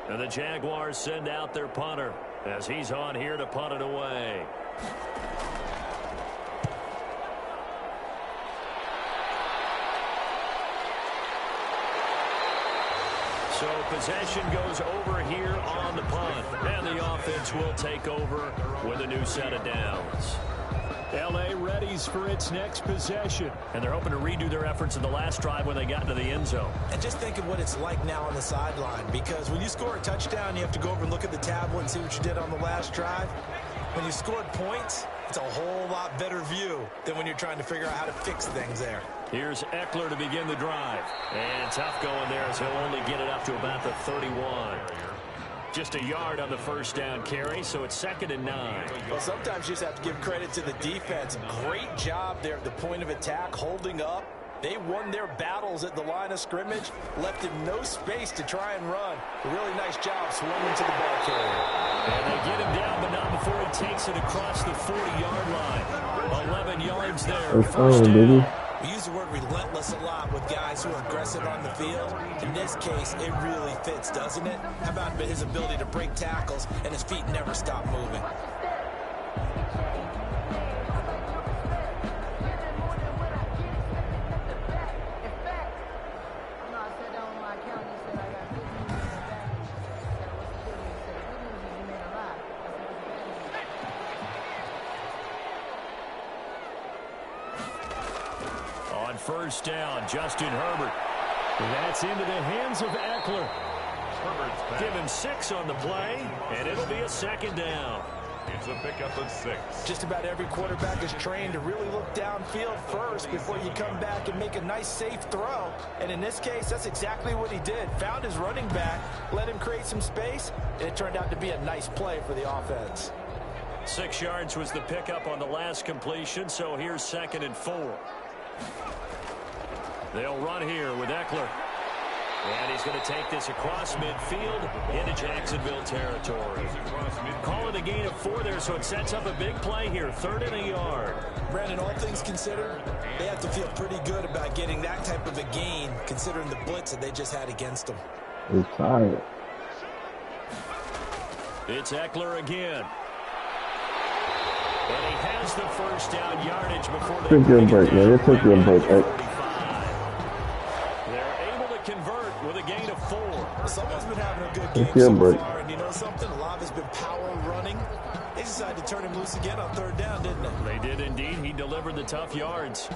And the Jaguars send out their punter as he's on here to punt it away. So possession goes over here on the punt. And the offense will take over with a new set of downs. L.A. readies for its next possession. And they're hoping to redo their efforts in the last drive when they got into the end zone. And just think of what it's like now on the sideline. Because when you score a touchdown, you have to go over and look at the tablet and see what you did on the last drive. When you scored points, it's a whole lot better view than when you're trying to figure out how to fix things there. Here's Eckler to begin the drive. And tough going there as he'll only get it up to about the 31. Just a yard on the first down carry, so it's 2nd and 9. Well, sometimes you just have to give credit to the defense. Great job there at the point of attack, holding up. They won their battles at the line of scrimmage, left him no space to try and run. A really nice job swarming to the ball carrier. And they get him down, but not before he takes it across the 40-yard line. 11 yards there. First down. We use the word relentless a lot with guys who are aggressive on the field. In this case, it really fits, doesn't it? How about his ability to break tackles and his feet never stop moving? On first down, Justin Herbert. That's into the hands of Eckler. Give him 6 on the play, and it'll be a 2nd down. It's a pickup of 6. Just about every quarterback is trained to really look downfield first before you come back and make a nice, safe throw. And in this case, that's exactly what he did. Found his running back, let him create some space, and it turned out to be a nice play for the offense. 6 yards was the pickup on the last completion, so here's 2nd and 4. They'll run here with Eckler. And he's going to take this across midfield into Jacksonville territory. Call it a gain of 4 there, so it sets up a big play here. 3rd and a yard. Brandon, all things considered, they have to feel pretty good about getting that type of a gain, considering the blitz that they just had against them. He's tired. It's Eckler again. And he has the first down yardage before they Took your break, man. It took your break. They're able to convert with a gain of 4. Someone's been having a good game so far, and you know something? A lot of it's been power running. They decided to turn him loose again on 3rd down, didn't they? They did indeed. He delivered the tough yards.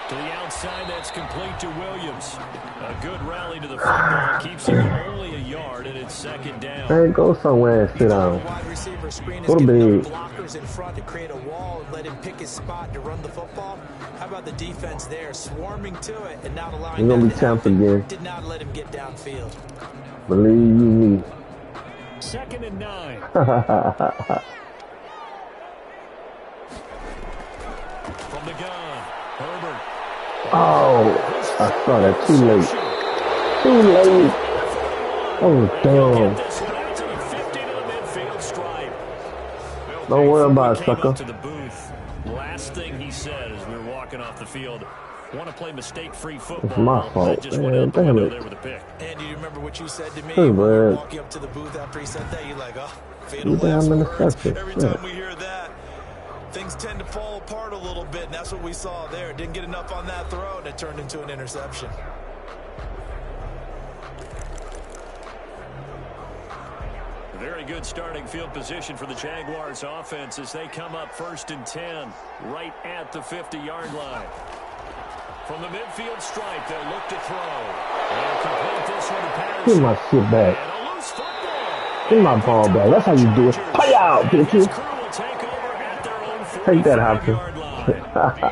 To the outside, that's complete to Williams. A good rally to the football. Keeps him only a yard, and it's 2nd down. Hey, go somewhere and sit down. Go to bed. Blockers in front to create a wall and let him pick his spot to run the football. How about the defense there, swarming to it and not allowing We're gonna be champs again. Did not let him get downfield. Believe you me. 2nd and 9. From the gun, Herbert. Oh, I saw that too late. Too late. Oh, damn. Don't worry about it, sucker. To the booth. Last thing he said as we were walking off the field, want to play mistake-free football. It's my fault, man. Damn it. And you remember what you said to me? Hey, man. Walking up to the booth after he said that, you're like, oh, You think I'm in the sector? Every time we hear that, things tend to fall apart a little bit, and that's what we saw there. Didn't get enough on that throw, and it turned into an interception. Very good starting field position for the Jaguars offense as they come up 1st and 10 right at the 50-yard line. From the midfield stripe, they'll look to throw. They'll complete this one to Patterson. Give my shit back. And a loose football. Give my ball back. That's how you do it. Pay out, bitches. Take that, Hopkins.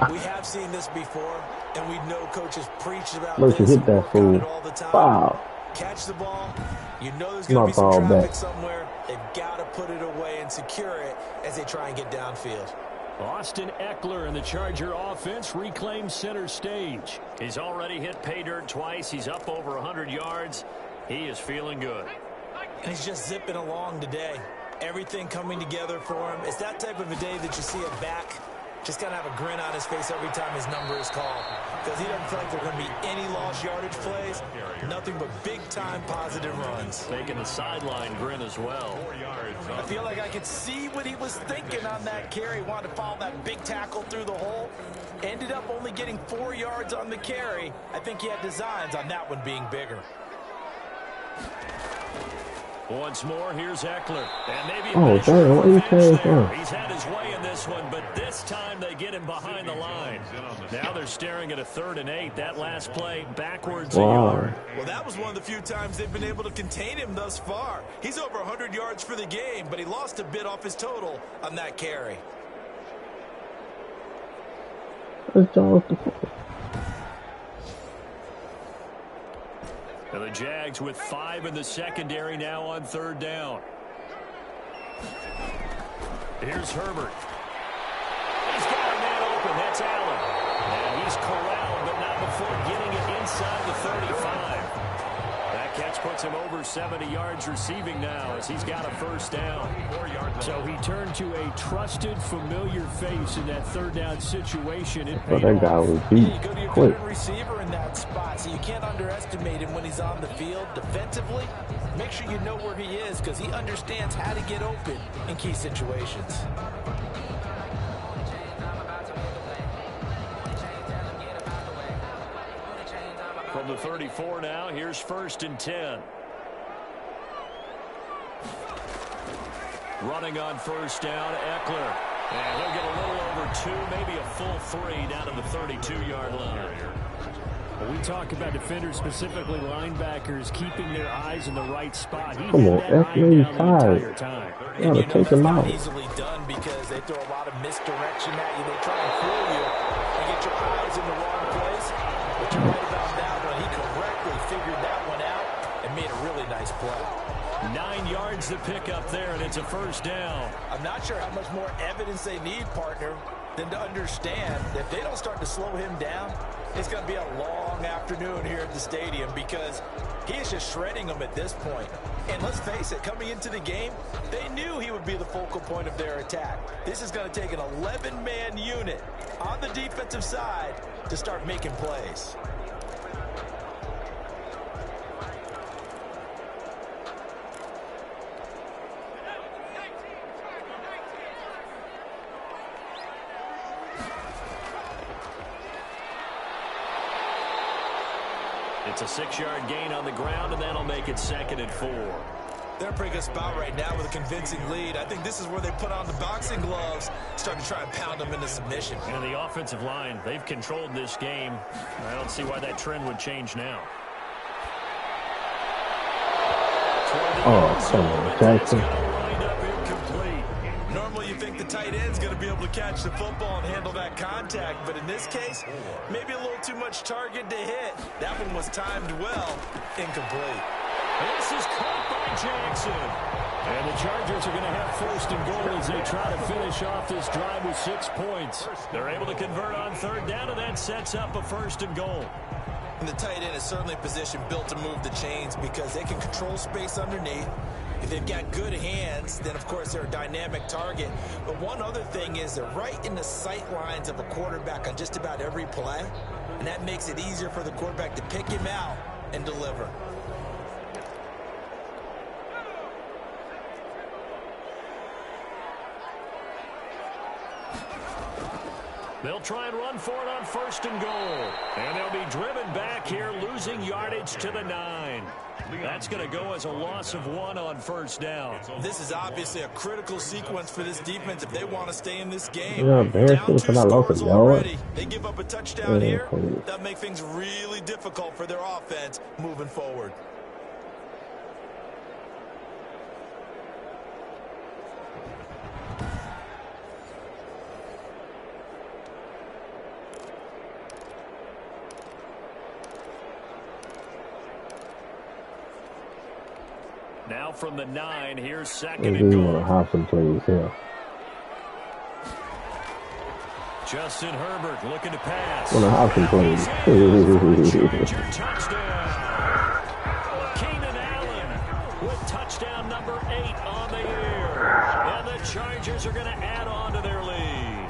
We have seen this before, and we know coaches preach about Look, you this. hit that fool. All the time. Wow. Catch the ball. You know there's going to be some ball traffic back. somewhere. They've got to put it away and secure it as they try and get downfield. Austin Eckler and the Charger offense reclaims center stage. He's already hit pay dirt twice. He's up over 100 yards. He is feeling good. And he's just zipping along today. Everything coming together for him. It's that type of a day that you see a back just got to have a grin on his face every time his number is called. Because he doesn't feel like there are going to be any lost yardage plays. Nothing but big-time positive runs. Taking the sideline grin as well. I feel like I could see what he was thinking on that carry. Wanted to follow that big tackle through the hole. Ended up only getting 4 yards on the carry. I think he had designs on that one being bigger. Once more, here's Eckler. And maybe Oh, damn. What are you saying for? He's had his way in this one, but this time they get him behind the line. Now they're staring at a 3rd and 8. That last play backwards a yard. Well, that was one of the few times they've been able to contain him thus far. He's over 100 yards for the game, but he lost a bit off his total on that carry. And the Jags with 5 in the secondary now on 3rd down. Here's Herbert. He's got a man open. That's Allen. And he's corralled, but not before getting it inside the 35. That catch puts him over 70 yards receiving now as he's got a 1st down. So he turned to a trusted, familiar face in that 3rd down situation. But that guy was beat You go to your quick. veteran receiver in that spot, so you can't underestimate him when he's on the field defensively. Make sure you know where he is because he understands how to get open in key situations. From the 34 now, here's 1st and 10. Running on 1st down, Eckler. And he'll get a little over 2, maybe a full 3 down to the 32-yard line. When we talk about defenders, specifically linebackers, keeping their eyes in the right spot. He Come on, had that eye FA down the entire time. You gotta take him out. Easily done because they throw a lot of misdirection at you. They try and fool you and get your eyes in the wrong place. But you're right about that one. He correctly figured that one out and made a really nice play. 9 yards to pick up there, and it's a first down. I'm not sure how much more evidence they need, partner, than to understand that if they don't start to slow him down, it's going to be a long afternoon here at the stadium because he is just shredding them at this point. And let's face it, coming into the game, they knew he would be the focal point of their attack. This is going to take an 11-man unit on the defensive side to start making plays. It's a 6-yard gain on the ground, and that'll make it 2nd and 4. They're in a pretty good spot right now with a convincing lead. I think this is where they put on the boxing gloves, start to try and pound them into submission. And the offensive line, they've controlled this game. I don't see why that trend would change now. Oh, come on, Jackson. Normally you think the tight end's going to be able to catch the football and handle that contact, but in this case, maybe a little too much target to hit. That one was timed well, incomplete. This is caught by Jackson. And the Chargers are going to have 1st and goal as they try to finish off this drive with 6 points. They're able to convert on 3rd down, and that sets up a 1st and goal. And the tight end is certainly a position built to move the chains because they can control space underneath. If they've got good hands, then of course they're a dynamic target. But one other thing is they're right in the sight lines of a quarterback on just about every play. And that makes it easier for the quarterback to pick him out and deliver. They'll try and run for it on 1st and goal. And they'll be driven back here, losing yardage to the 9. That's going to go as a loss of 1 on 1st down. This is obviously a critical sequence for this defense if they want to stay in this game. Yeah, Down 2 scores already. yards. They give up a touchdown here. That'll make things really difficult for their offense moving forward. Now from the 9, here's 2nd We and do want to goal. have some plays here. Justin Herbert looking to pass. Want to have some plays. Charger touchdown. Keenan Allen with touchdown number 8 on the year. And the Chargers are going to add on to their lead.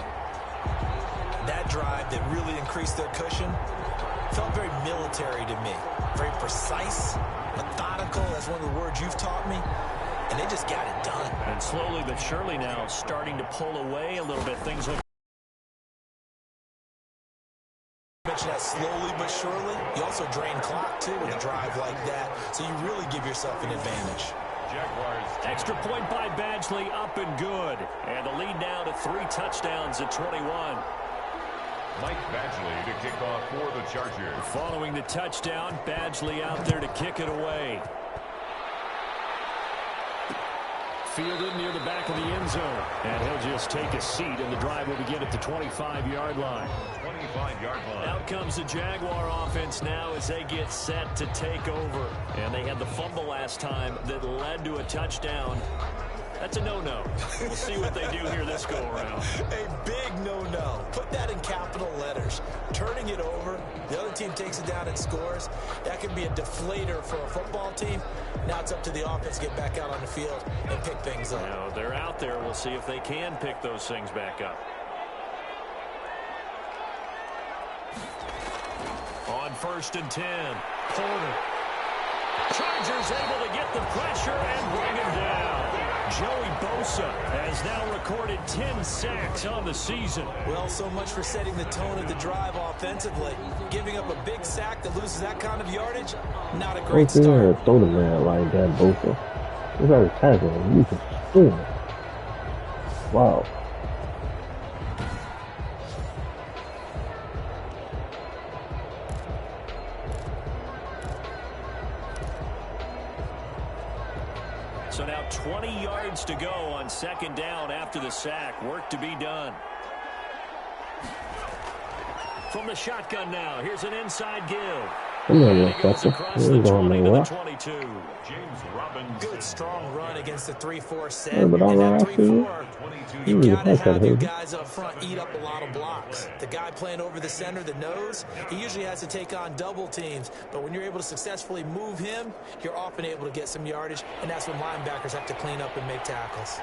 That drive that really increased their cushion felt very military to me. Very precise, methodical. That's one of the words you've taught me. And they just got it done. And slowly but surely now starting to pull away a little bit. Things look. Mention that slowly but surely. You also drain clock, too, with a drive like that. So you really give yourself an advantage. Jaguars. Extra point by Badgley, up and good. And the lead now to 3 touchdowns at 21. Mike Badgley to kick off for the Chargers. Following the touchdown, Badgley out there to kick it away. Fielded near the back of the end zone. And he'll just take a seat, and the drive will begin at the 25-yard line. 25-yard line. Out comes the Jaguar offense now as they get set to take over. And they had the fumble last time that led to a touchdown. That's a no-no. We'll see what they do here this go-around. A big no-no. Put that in capital letters. Turning it over, the other team takes it down and scores. That can be a deflator for a football team. Now it's up to the offense to get back out on the field and pick things up. Now they're out there. We'll see if they can pick those things back up. On 1st and 10, Porter. Chargers able to get the pressure and bring him down. Joey Bosa has now recorded 10 sacks on the season. Well, so much for setting the tone of the drive offensively. Giving up a big sack that loses that kind of yardage, not a great start. Throw the man like that, Bosa. You got to tackle him. You can spin. Wow. So now 20 yards to go on second down after the sack. Work to be done. From the shotgun now, here's an inside give. Come on, motherfucker. You ain't going nowhere. James Robinson. Good, strong run against the 3-4 set. Yeah, but and all that right, 3-4, you you got to have your Hood. guys up front eat up a lot of blocks. The guy playing over the center, the nose, he usually has to take on double teams. But when you're able to successfully move him, you're often able to get some yardage, and that's when linebackers have to clean up and make tackles.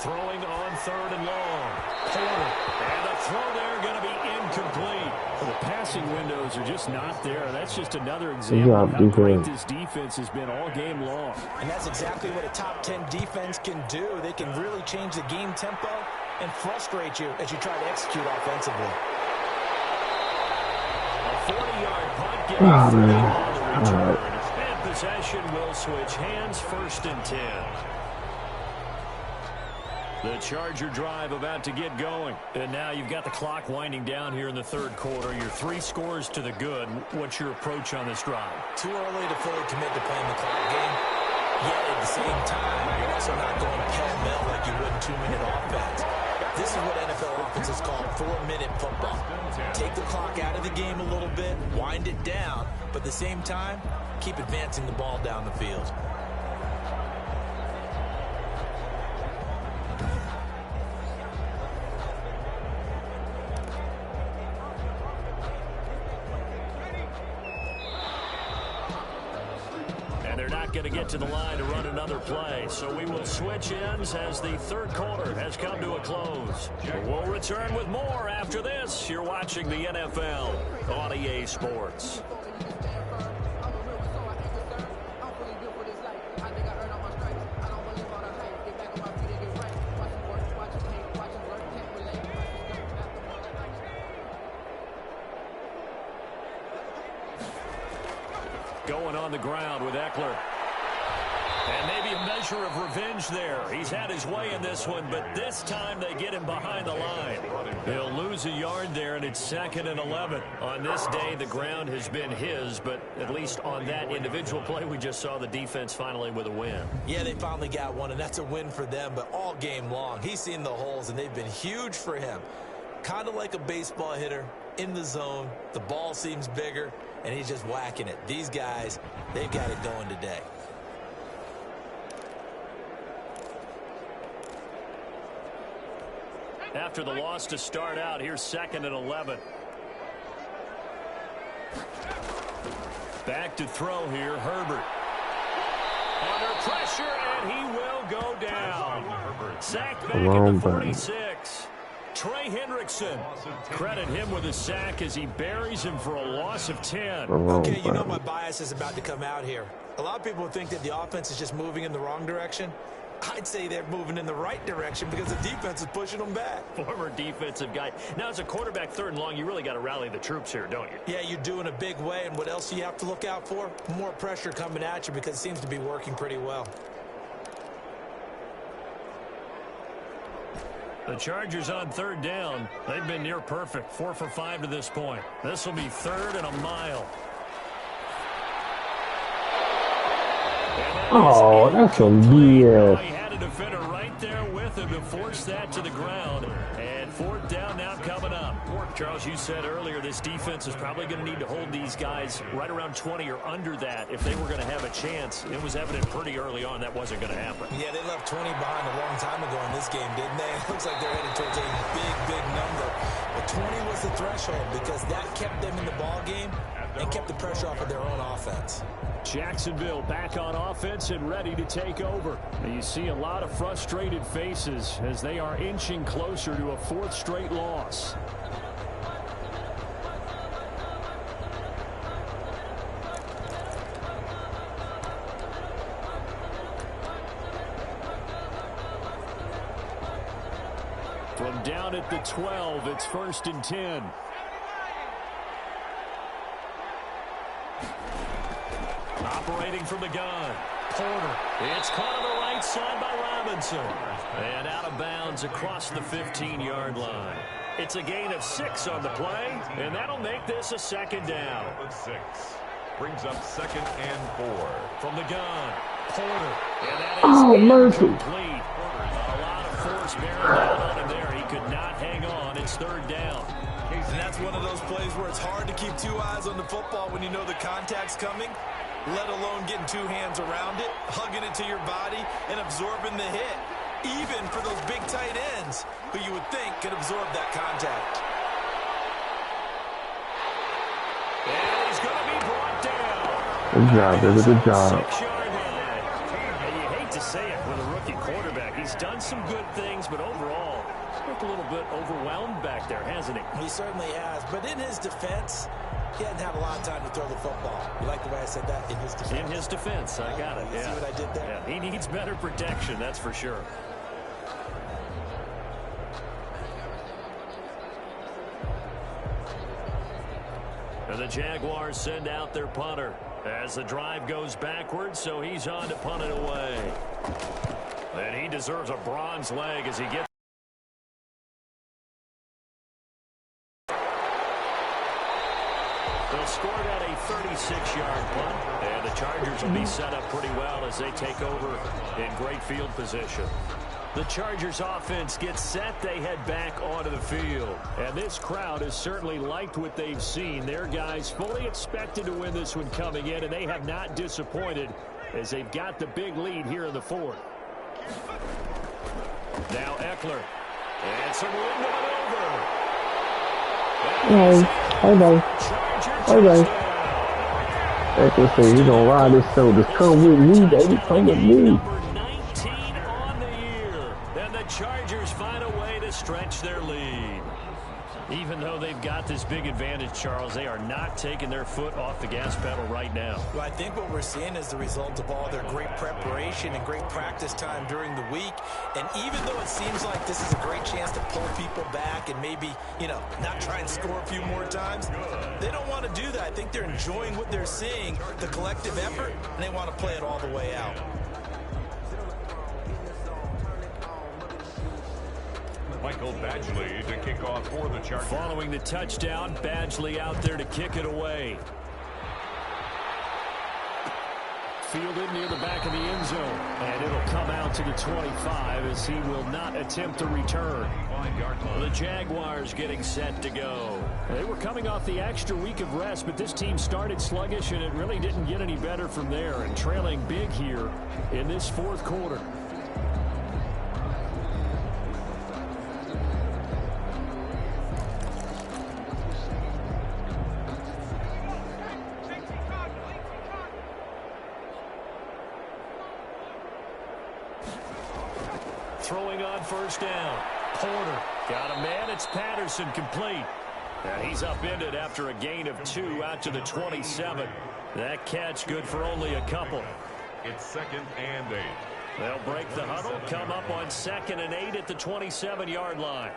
Throwing on third and long. Porter. And the throw there going to be incomplete. The passing windows are just not there. That's just another example of how great this defense has been all game long. And that's exactly what a top 10 defense can do. They can really change the game tempo and frustrate you as you try to execute offensively. A 40-yard punt gives on the return. And possession will switch hands, 1st and 10. The Charger drive about to get going. And now you've got the clock winding down here in the third quarter. Your 3 scores to the good. What's your approach on this drive? Too early to fully commit to playing the clock game. Yet at the same time, you're also not going pell-mell like you would in 2-minute offense. This is what NFL offenses call 4-minute football. Take the clock out of the game a little bit, wind it down, but at the same time, keep advancing the ball down the field. Going to get to the line to run another play. So we will switch ends as the third quarter has come to a close. We'll return with more after this. You're watching the NFL on EA Sports. Going on the ground with Eckler. And maybe a measure of revenge there. He's had his way in this one, but this time they get him behind the line. He'll lose a yard there, and it's 2nd and 11. On this day, the ground has been his, but at least on that individual play, we just saw the defense finally with a win. Yeah, they finally got one, and that's a win for them, but all game long, he's seen the holes, and they've been huge for him. Kind of like a baseball hitter in the zone. The ball seems bigger, and he's just whacking it. These guys, they've got it going today. After the loss to start out, here's 2nd and 11. Back to throw here, Herbert. Under pressure, and he will go down. Sacked back at the 46. Trey Hendrickson. Credit him with a sack as he buries him for a loss of 10. Okay, you know my bias is about to come out here. A lot of people think that the offense is just moving in the wrong direction. I'd say they're moving in the right direction because the defense is pushing them back. Former defensive guy. Now, as a quarterback 3rd and long, you really got to rally the troops here, don't you? Yeah, you do in a big way. And what else do you have to look out for? More pressure coming at you because it seems to be working pretty well. The Chargers on 3rd down. They've been near perfect. 4 for 5 to this point. This will be 3rd and a mile. Oh, that's some BS. He had a defender right there with him to force that to the ground. And 4th down now coming up. Charles, you said earlier this defense is probably going to need to hold these guys right around 20 or under that if they were going to have a chance. It was evident pretty early on that wasn't going to happen. Yeah, they left 20 behind a long time ago in this game, didn't they? It looks like they're headed towards a big number. But 20 was the threshold because that kept them in the ball game and kept the pressure off of their own offense. Jacksonville back on offense and ready to take over. And you see a lot of frustrated faces as they are inching closer to a 4th straight loss. From down at the 12, it's 1st and 10. Operating from the gun. Porter. It's caught on the right side by Robinson. And out of bounds across the 15-yard line. It's a gain of 6 on the play, and that'll make this a 2nd down. Brings up 2nd and 4. From the gun, Porter. And that is mercy. complete. A lot of force bearing down on him there. He could not hang on. It's 3rd down. And that's one of those plays where it's hard to keep 2 eyes on the football when you know the contact's coming, let alone getting 2 hands around it, hugging it to your body, and absorbing the hit, even for those big tight ends who you would think could absorb that contact. And he's going to be brought down. Good job, baby. Good job. 6-yard line. And you hate to say it with a rookie quarterback. He's done some good things, but overall, he's looked a little bit overwhelmed back there, hasn't he? He certainly has. But in his defense, he hadn't had a lot of time to throw the football. You like the way I said that? In his defense. In his defense, I got it. You see what I did there? Yeah, he needs better protection, that's for sure. And the Jaguars send out their punter as the drive goes backwards, so he's on to punt it away. And he deserves a bronze leg as he gets. They'll score that a 36-yard punt, and the Chargers will be set up pretty well as they take over in great field position. The Chargers offense gets set. They head back onto the field. And this crowd has certainly liked what they've seen. Their guys fully expected to win this one coming in, and they have not disappointed as they've got the big lead here in the 4th. Now Eckler. And some room to maneuver. Hey, baby. Eckler said, you gonna ride this show. Just come with me, baby. Come with me. Chargers find a way to stretch their lead. Even though they've got this big advantage, Charles, they are not taking their foot off the gas pedal right now. Well, I think what we're seeing is the result of all their great preparation and great practice time during the week. And even though it seems like this is a great chance to pull people back and maybe, not try and score a few more times, they don't want to do that. I think they're enjoying what they're seeing, the collective effort, and they want to play it all the way out. Michael Badgley to kick off for the Chargers. Following the touchdown, Badgley out there to kick it away. Fielded near the back of the end zone. And it'll come out to the 25 as he will not attempt to return. The Jaguars getting set to go. They were coming off the extra week of rest, but this team started sluggish, and it really didn't get any better from there. And trailing big here in this 4th quarter. Throwing on 1st down. Porter got a man. It's Patterson complete. And he's upended after a gain of 2 out to the 27. That catch good for only a couple. It's 2nd and 8. They'll break the huddle, come up on 2nd and 8 at the 27-yard line.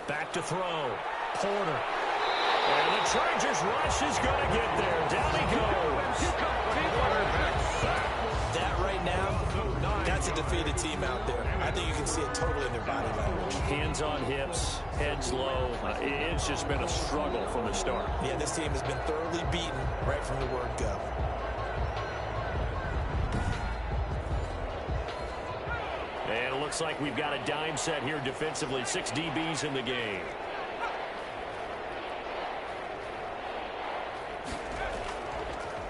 Back to throw. Porter. And the Chargers rush is going to get there. Down he goes. That right now, that's a defeated team out there. I think you can see it totally in their body language. Hands on hips, heads low. It's just been a struggle from the start. Yeah, this team has been thoroughly beaten right from the word go. And it looks like we've got a dime set here defensively. 6 DBs in the game.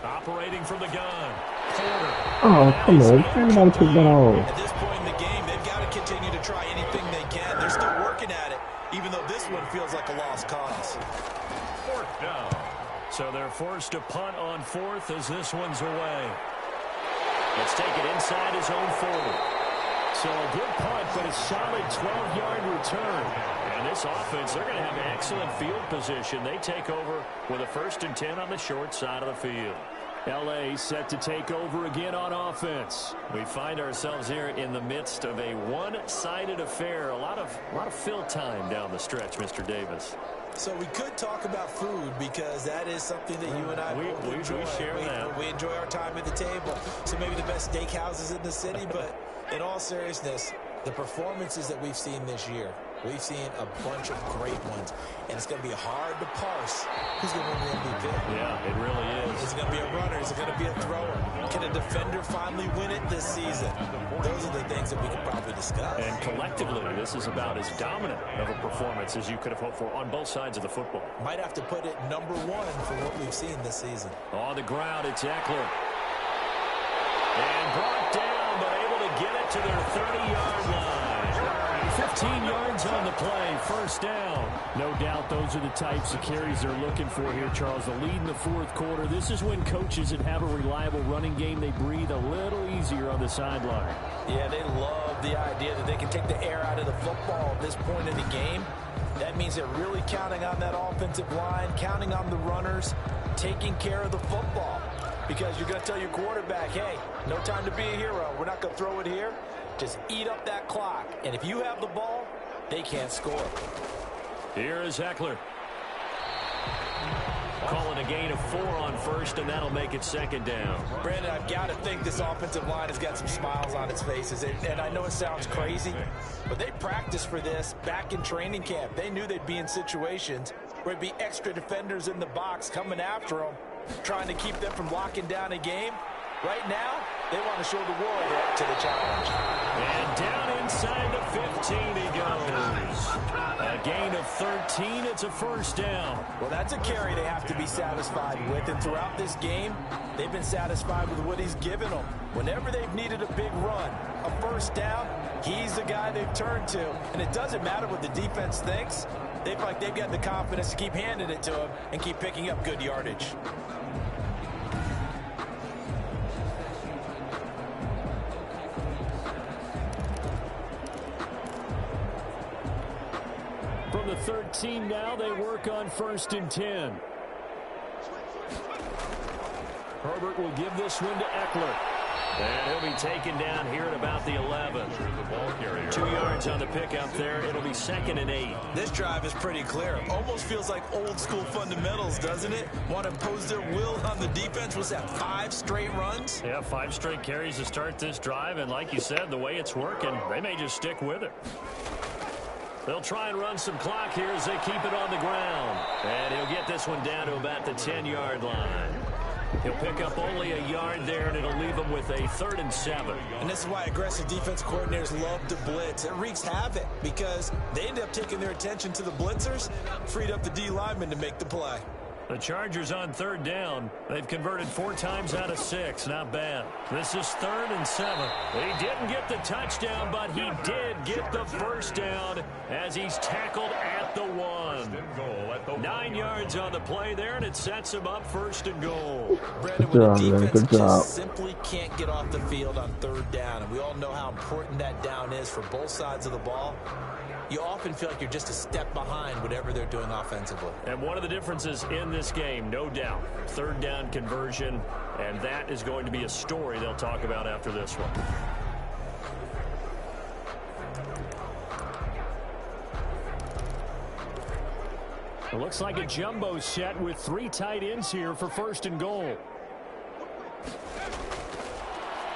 Operating from the gun. Porter. Oh, come on. Everybody took that off. At this point in the game, they've got to continue to try anything they can. They're still working at it, even though this one feels like a lost cause. 4th down. So they're forced to punt on 4th as this one's away. Let's take it inside his own 40. So a good punt, but a solid 12-yard return. And this offense, they're going to have excellent field position. They take over with a 1st and 10 on the short side of the field. L.A. set to take over again on offense. We find ourselves here in the midst of a one-sided affair. A lot of fill time down the stretch, Mr. Davis. So we could talk about food because that is something that you and I both enjoy. We share that. We enjoy our time at the table. So maybe the best steakhouses in the city, but in all seriousness, the performances that we've seen this year, We've seen a bunch of great ones, and it's going to be hard to parse who's going to win the MVP. Yeah, it really is. Is it going to be a runner? Is it going to be a thrower? Can a defender finally win it this season? Those are the things that we could probably discuss. And collectively, this is about as dominant of a performance as you could have hoped for on both sides of the football. Might have to put it number one for what we've seen this season. On the ground, it's Eckler. And brought down, but able to get it to their 30-yard line. 15 yards on the play, first down. No doubt those are the types of carries they're looking for here, Charles. The lead in the fourth quarter. This is when coaches that have a reliable running game, they breathe a little easier on the sideline. Yeah, they love the idea that they can take the air out of the football at this point in the game. That means they're really counting on that offensive line, counting on the runners, taking care of the football. Because you're going to tell your quarterback, hey, no time to be a hero. We're not going to throw it here. Just eat up that clock. And if you have the ball, they can't score. Here is Eckler. Calling a gain of 4 on first, and that'll make it second down. Brandon, I've got to think this offensive line has got some smiles on its faces. And I know it sounds crazy, but they practiced for this back in training camp. They knew they'd be in situations where it'd be extra defenders in the box coming after them, trying to keep them from locking down a game. Right now, they want to show the world up to the challenge. And down inside the 15 he goes. A gain of 13, it's a first down. Well, that's a carry they have to be satisfied with. And throughout this game, they've been satisfied with what he's given them. Whenever they've needed a big run, a first down, he's the guy they've turned to. And it doesn't matter what the defense thinks. They feel like they've got the confidence to keep handing it to him and keep picking up good yardage. From the 13 now, they work on 1st and 10. Herbert will give this one to Eckler. And he'll be taken down here at about the 11. 2 yards on the pickup there. It'll be 2nd and 8. This drive is pretty clear. Almost feels like old school fundamentals, doesn't it? Want to impose their will on the defense. Was that 5 straight runs? Yeah, 5 straight carries to start this drive. And like you said, the way it's working, they may just stick with it. They'll try and run some clock here as they keep it on the ground. And he'll get this one down to about the 10-yard line. He'll pick up only a yard there, and it'll leave him with a 3rd and 7. And this is why aggressive defense coordinators love to blitz. It wreaks havoc because they end up taking their attention to the blitzers, freed up the D lineman to make the play. The Chargers on 3rd down. They've converted 4 times out of 6. Not bad. This is 3rd and 7. He didn't get the touchdown, but he did get the first down as he's tackled at the 1. 9 yards on the play there, and it sets him up 1st and goal. Brandon, when the defense just simply can't get off the field on 3rd down, and we all know how important that down is for both sides of the ball, you often feel like you're just a step behind whatever they're doing offensively. And one of the differences in this game, no doubt, 3rd down conversion, and that is going to be a story they'll talk about after this one. It looks like a jumbo set with 3 tight ends here for 1st and goal.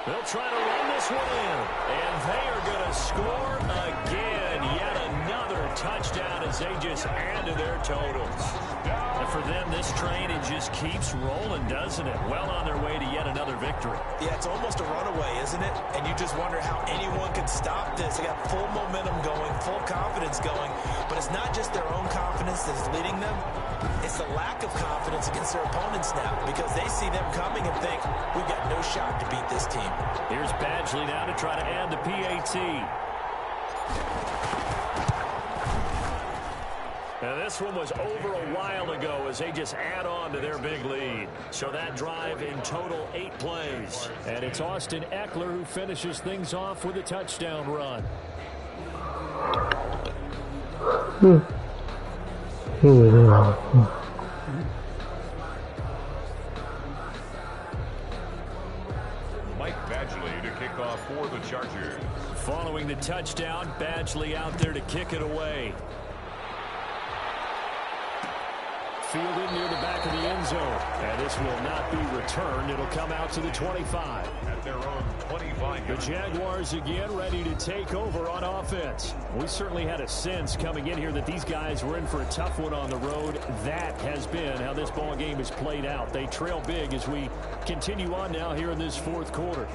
They'll try to run this one in, and they are going to score again. Yet another touchdown as they just add to their totals. And for them, this train, it just keeps rolling, doesn't it? Well on their way to yet another victory. Yeah, it's almost a runaway, isn't it? And you just wonder how anyone could stop this. They got full momentum going, full confidence going. But it's not just their own confidence that's leading them. It's the lack of confidence against their opponents now because they see them coming and think, we've got no shot to beat this team. Here's Badgley now to try to add the PAT. And this one was over a while ago as they just add on to their big lead. So that drive in total 8 plays. And it's Austin Eckler who finishes things off with a touchdown run. Mike Badgley to kick off for the Chargers. Following the touchdown, Badgley out there to kick it away. Fielded near the back of the end zone. And this will not be returned. It'll come out to the 25. At their own 25. The Jaguars again ready to take over on offense. We certainly had a sense coming in here that these guys were in for a tough one on the road. That has been how this ball game is played out. They trail big as we continue on now here in this fourth quarter.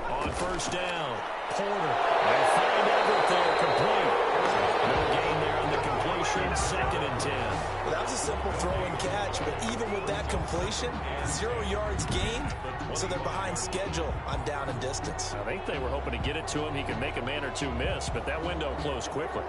On first down, Porter. They find Everett there, complete. No gain there on the completion, 2nd and 10. Well, that was a simple throw and catch, but even with that completion, 0 yards gained, so they're behind schedule on down and distance. I think they were hoping to get it to him. He could make a man or two miss, but that window closed quickly.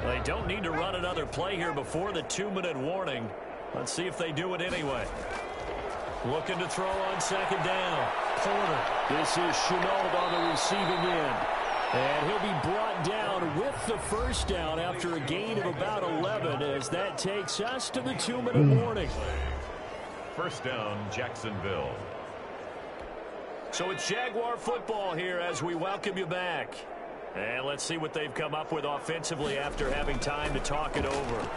They don't need to run another play here before the 2-minute warning. Let's see if they do it anyway. Looking to throw on 2nd down. Porter. This is Shenault on the receiving end. And he'll be brought down with the first down after a gain of about 11 as that takes us to the 2-minute warning. First down, Jacksonville. So it's Jaguar football here as we welcome you back. And let's see what they've come up with offensively after having time to talk it over.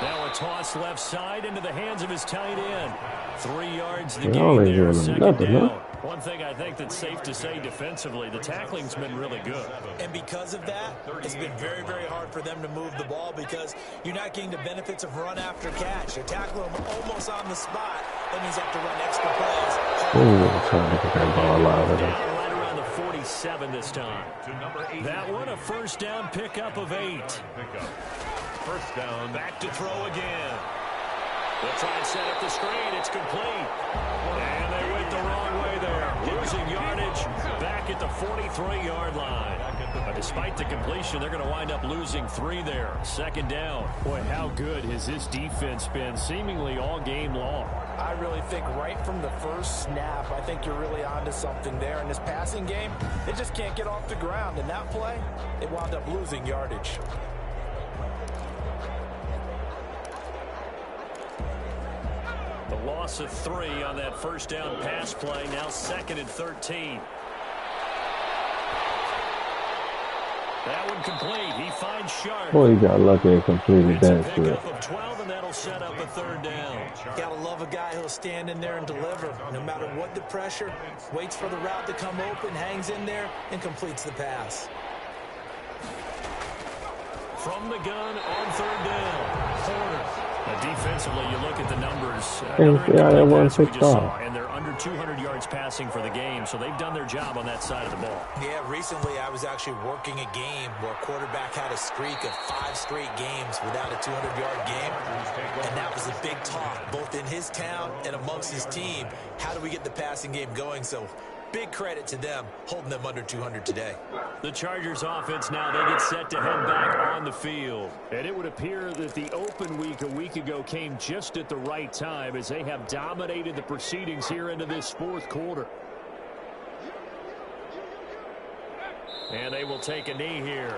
Now a toss left side into the hands of his tight end. 3 yards the gain there, 2nd down. One thing I think that's safe to say defensively, the tackling's been really good. And because of that, it's been very, very hard for them to move the ball because you're not getting the benefits of run after catch. You're tackling them almost on the spot. That means you have to run extra plays. Trying to get that ball out of there. Right around the 47 this time. That one, a first down pickup of 8. First down. Back to throw again. They'll try and set up the screen. It's complete. And they went the wrong way there. Losing yardage back at the 43-yard line. But despite the completion, they're going to wind up losing 3 there. 2nd down. Boy, how good has this defense been seemingly all game long? I really think right from the first snap, I think you're really onto something there. In this passing game, they just can't get off the ground. In that play, they wound up losing yardage. The loss of 3 on that first down pass play. Now 2nd and 13. That one complete. He finds Sharp. Boy, he got lucky and completed that shit. Pickup of 12, and that'll set up a 3rd down. Gotta love a guy who'll stand in there and deliver. No matter what the pressure, waits for the route to come open, hangs in there, and completes the pass. From the gun on 3rd down. Porter. Defensively, you look at the numbers. Yeah, that one picked off. And they're under 200 yards passing for the game, so they've done their job on that side of the ball. Yeah, recently I was actually working a game where a quarterback had a streak of 5 straight games without a 200-yard game, and that was a big talk, both in his town and amongst his team. How do we get the passing game going? So big credit to them, holding them under 200 today. The Chargers offense now, they get set to head back on the field. And it would appear that the open week a week ago came just at the right time as they have dominated the proceedings here into this 4th quarter. And they will take a knee here.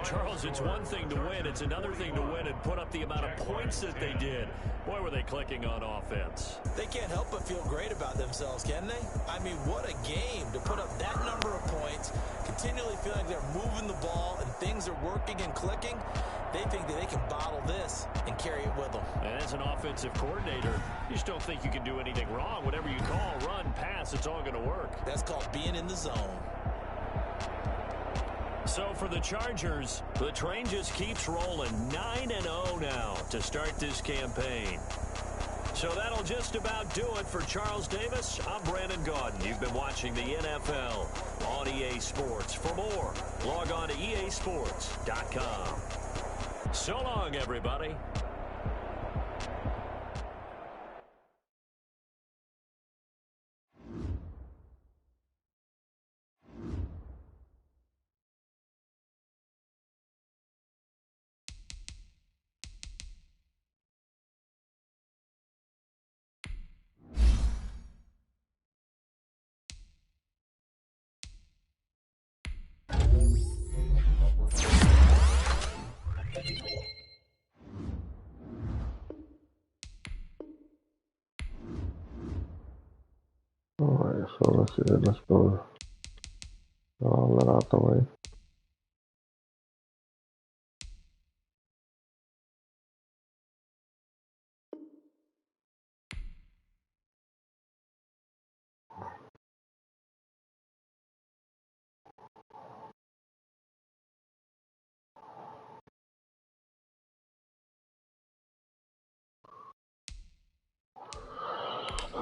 Charles, it's one thing to win. It's another thing to win and put up the amount of points that they did. Boy, were they clicking on offense. They can't help but feel great about themselves, can they? I mean, what a game to put up that number of points, continually feeling they're moving the ball and things are working and clicking. They think that they can bottle this and carry it with them. And as an offensive coordinator, you just don't think you can do anything wrong. Whatever you call, run, pass, it's all going to work. That's called being in the zone. So for the Chargers, the train just keeps rolling. 9-0 now to start this campaign. So that'll just about do it for Charles Davis. I'm Brandon Gaudin. You've been watching the NFL on EA Sports. For more, log on to easports.com. So long, everybody. shit. Let's go. All that out the way.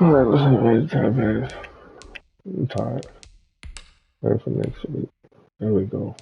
Alright, let's see what the time is. I'm tired. Ready for next week. There we go.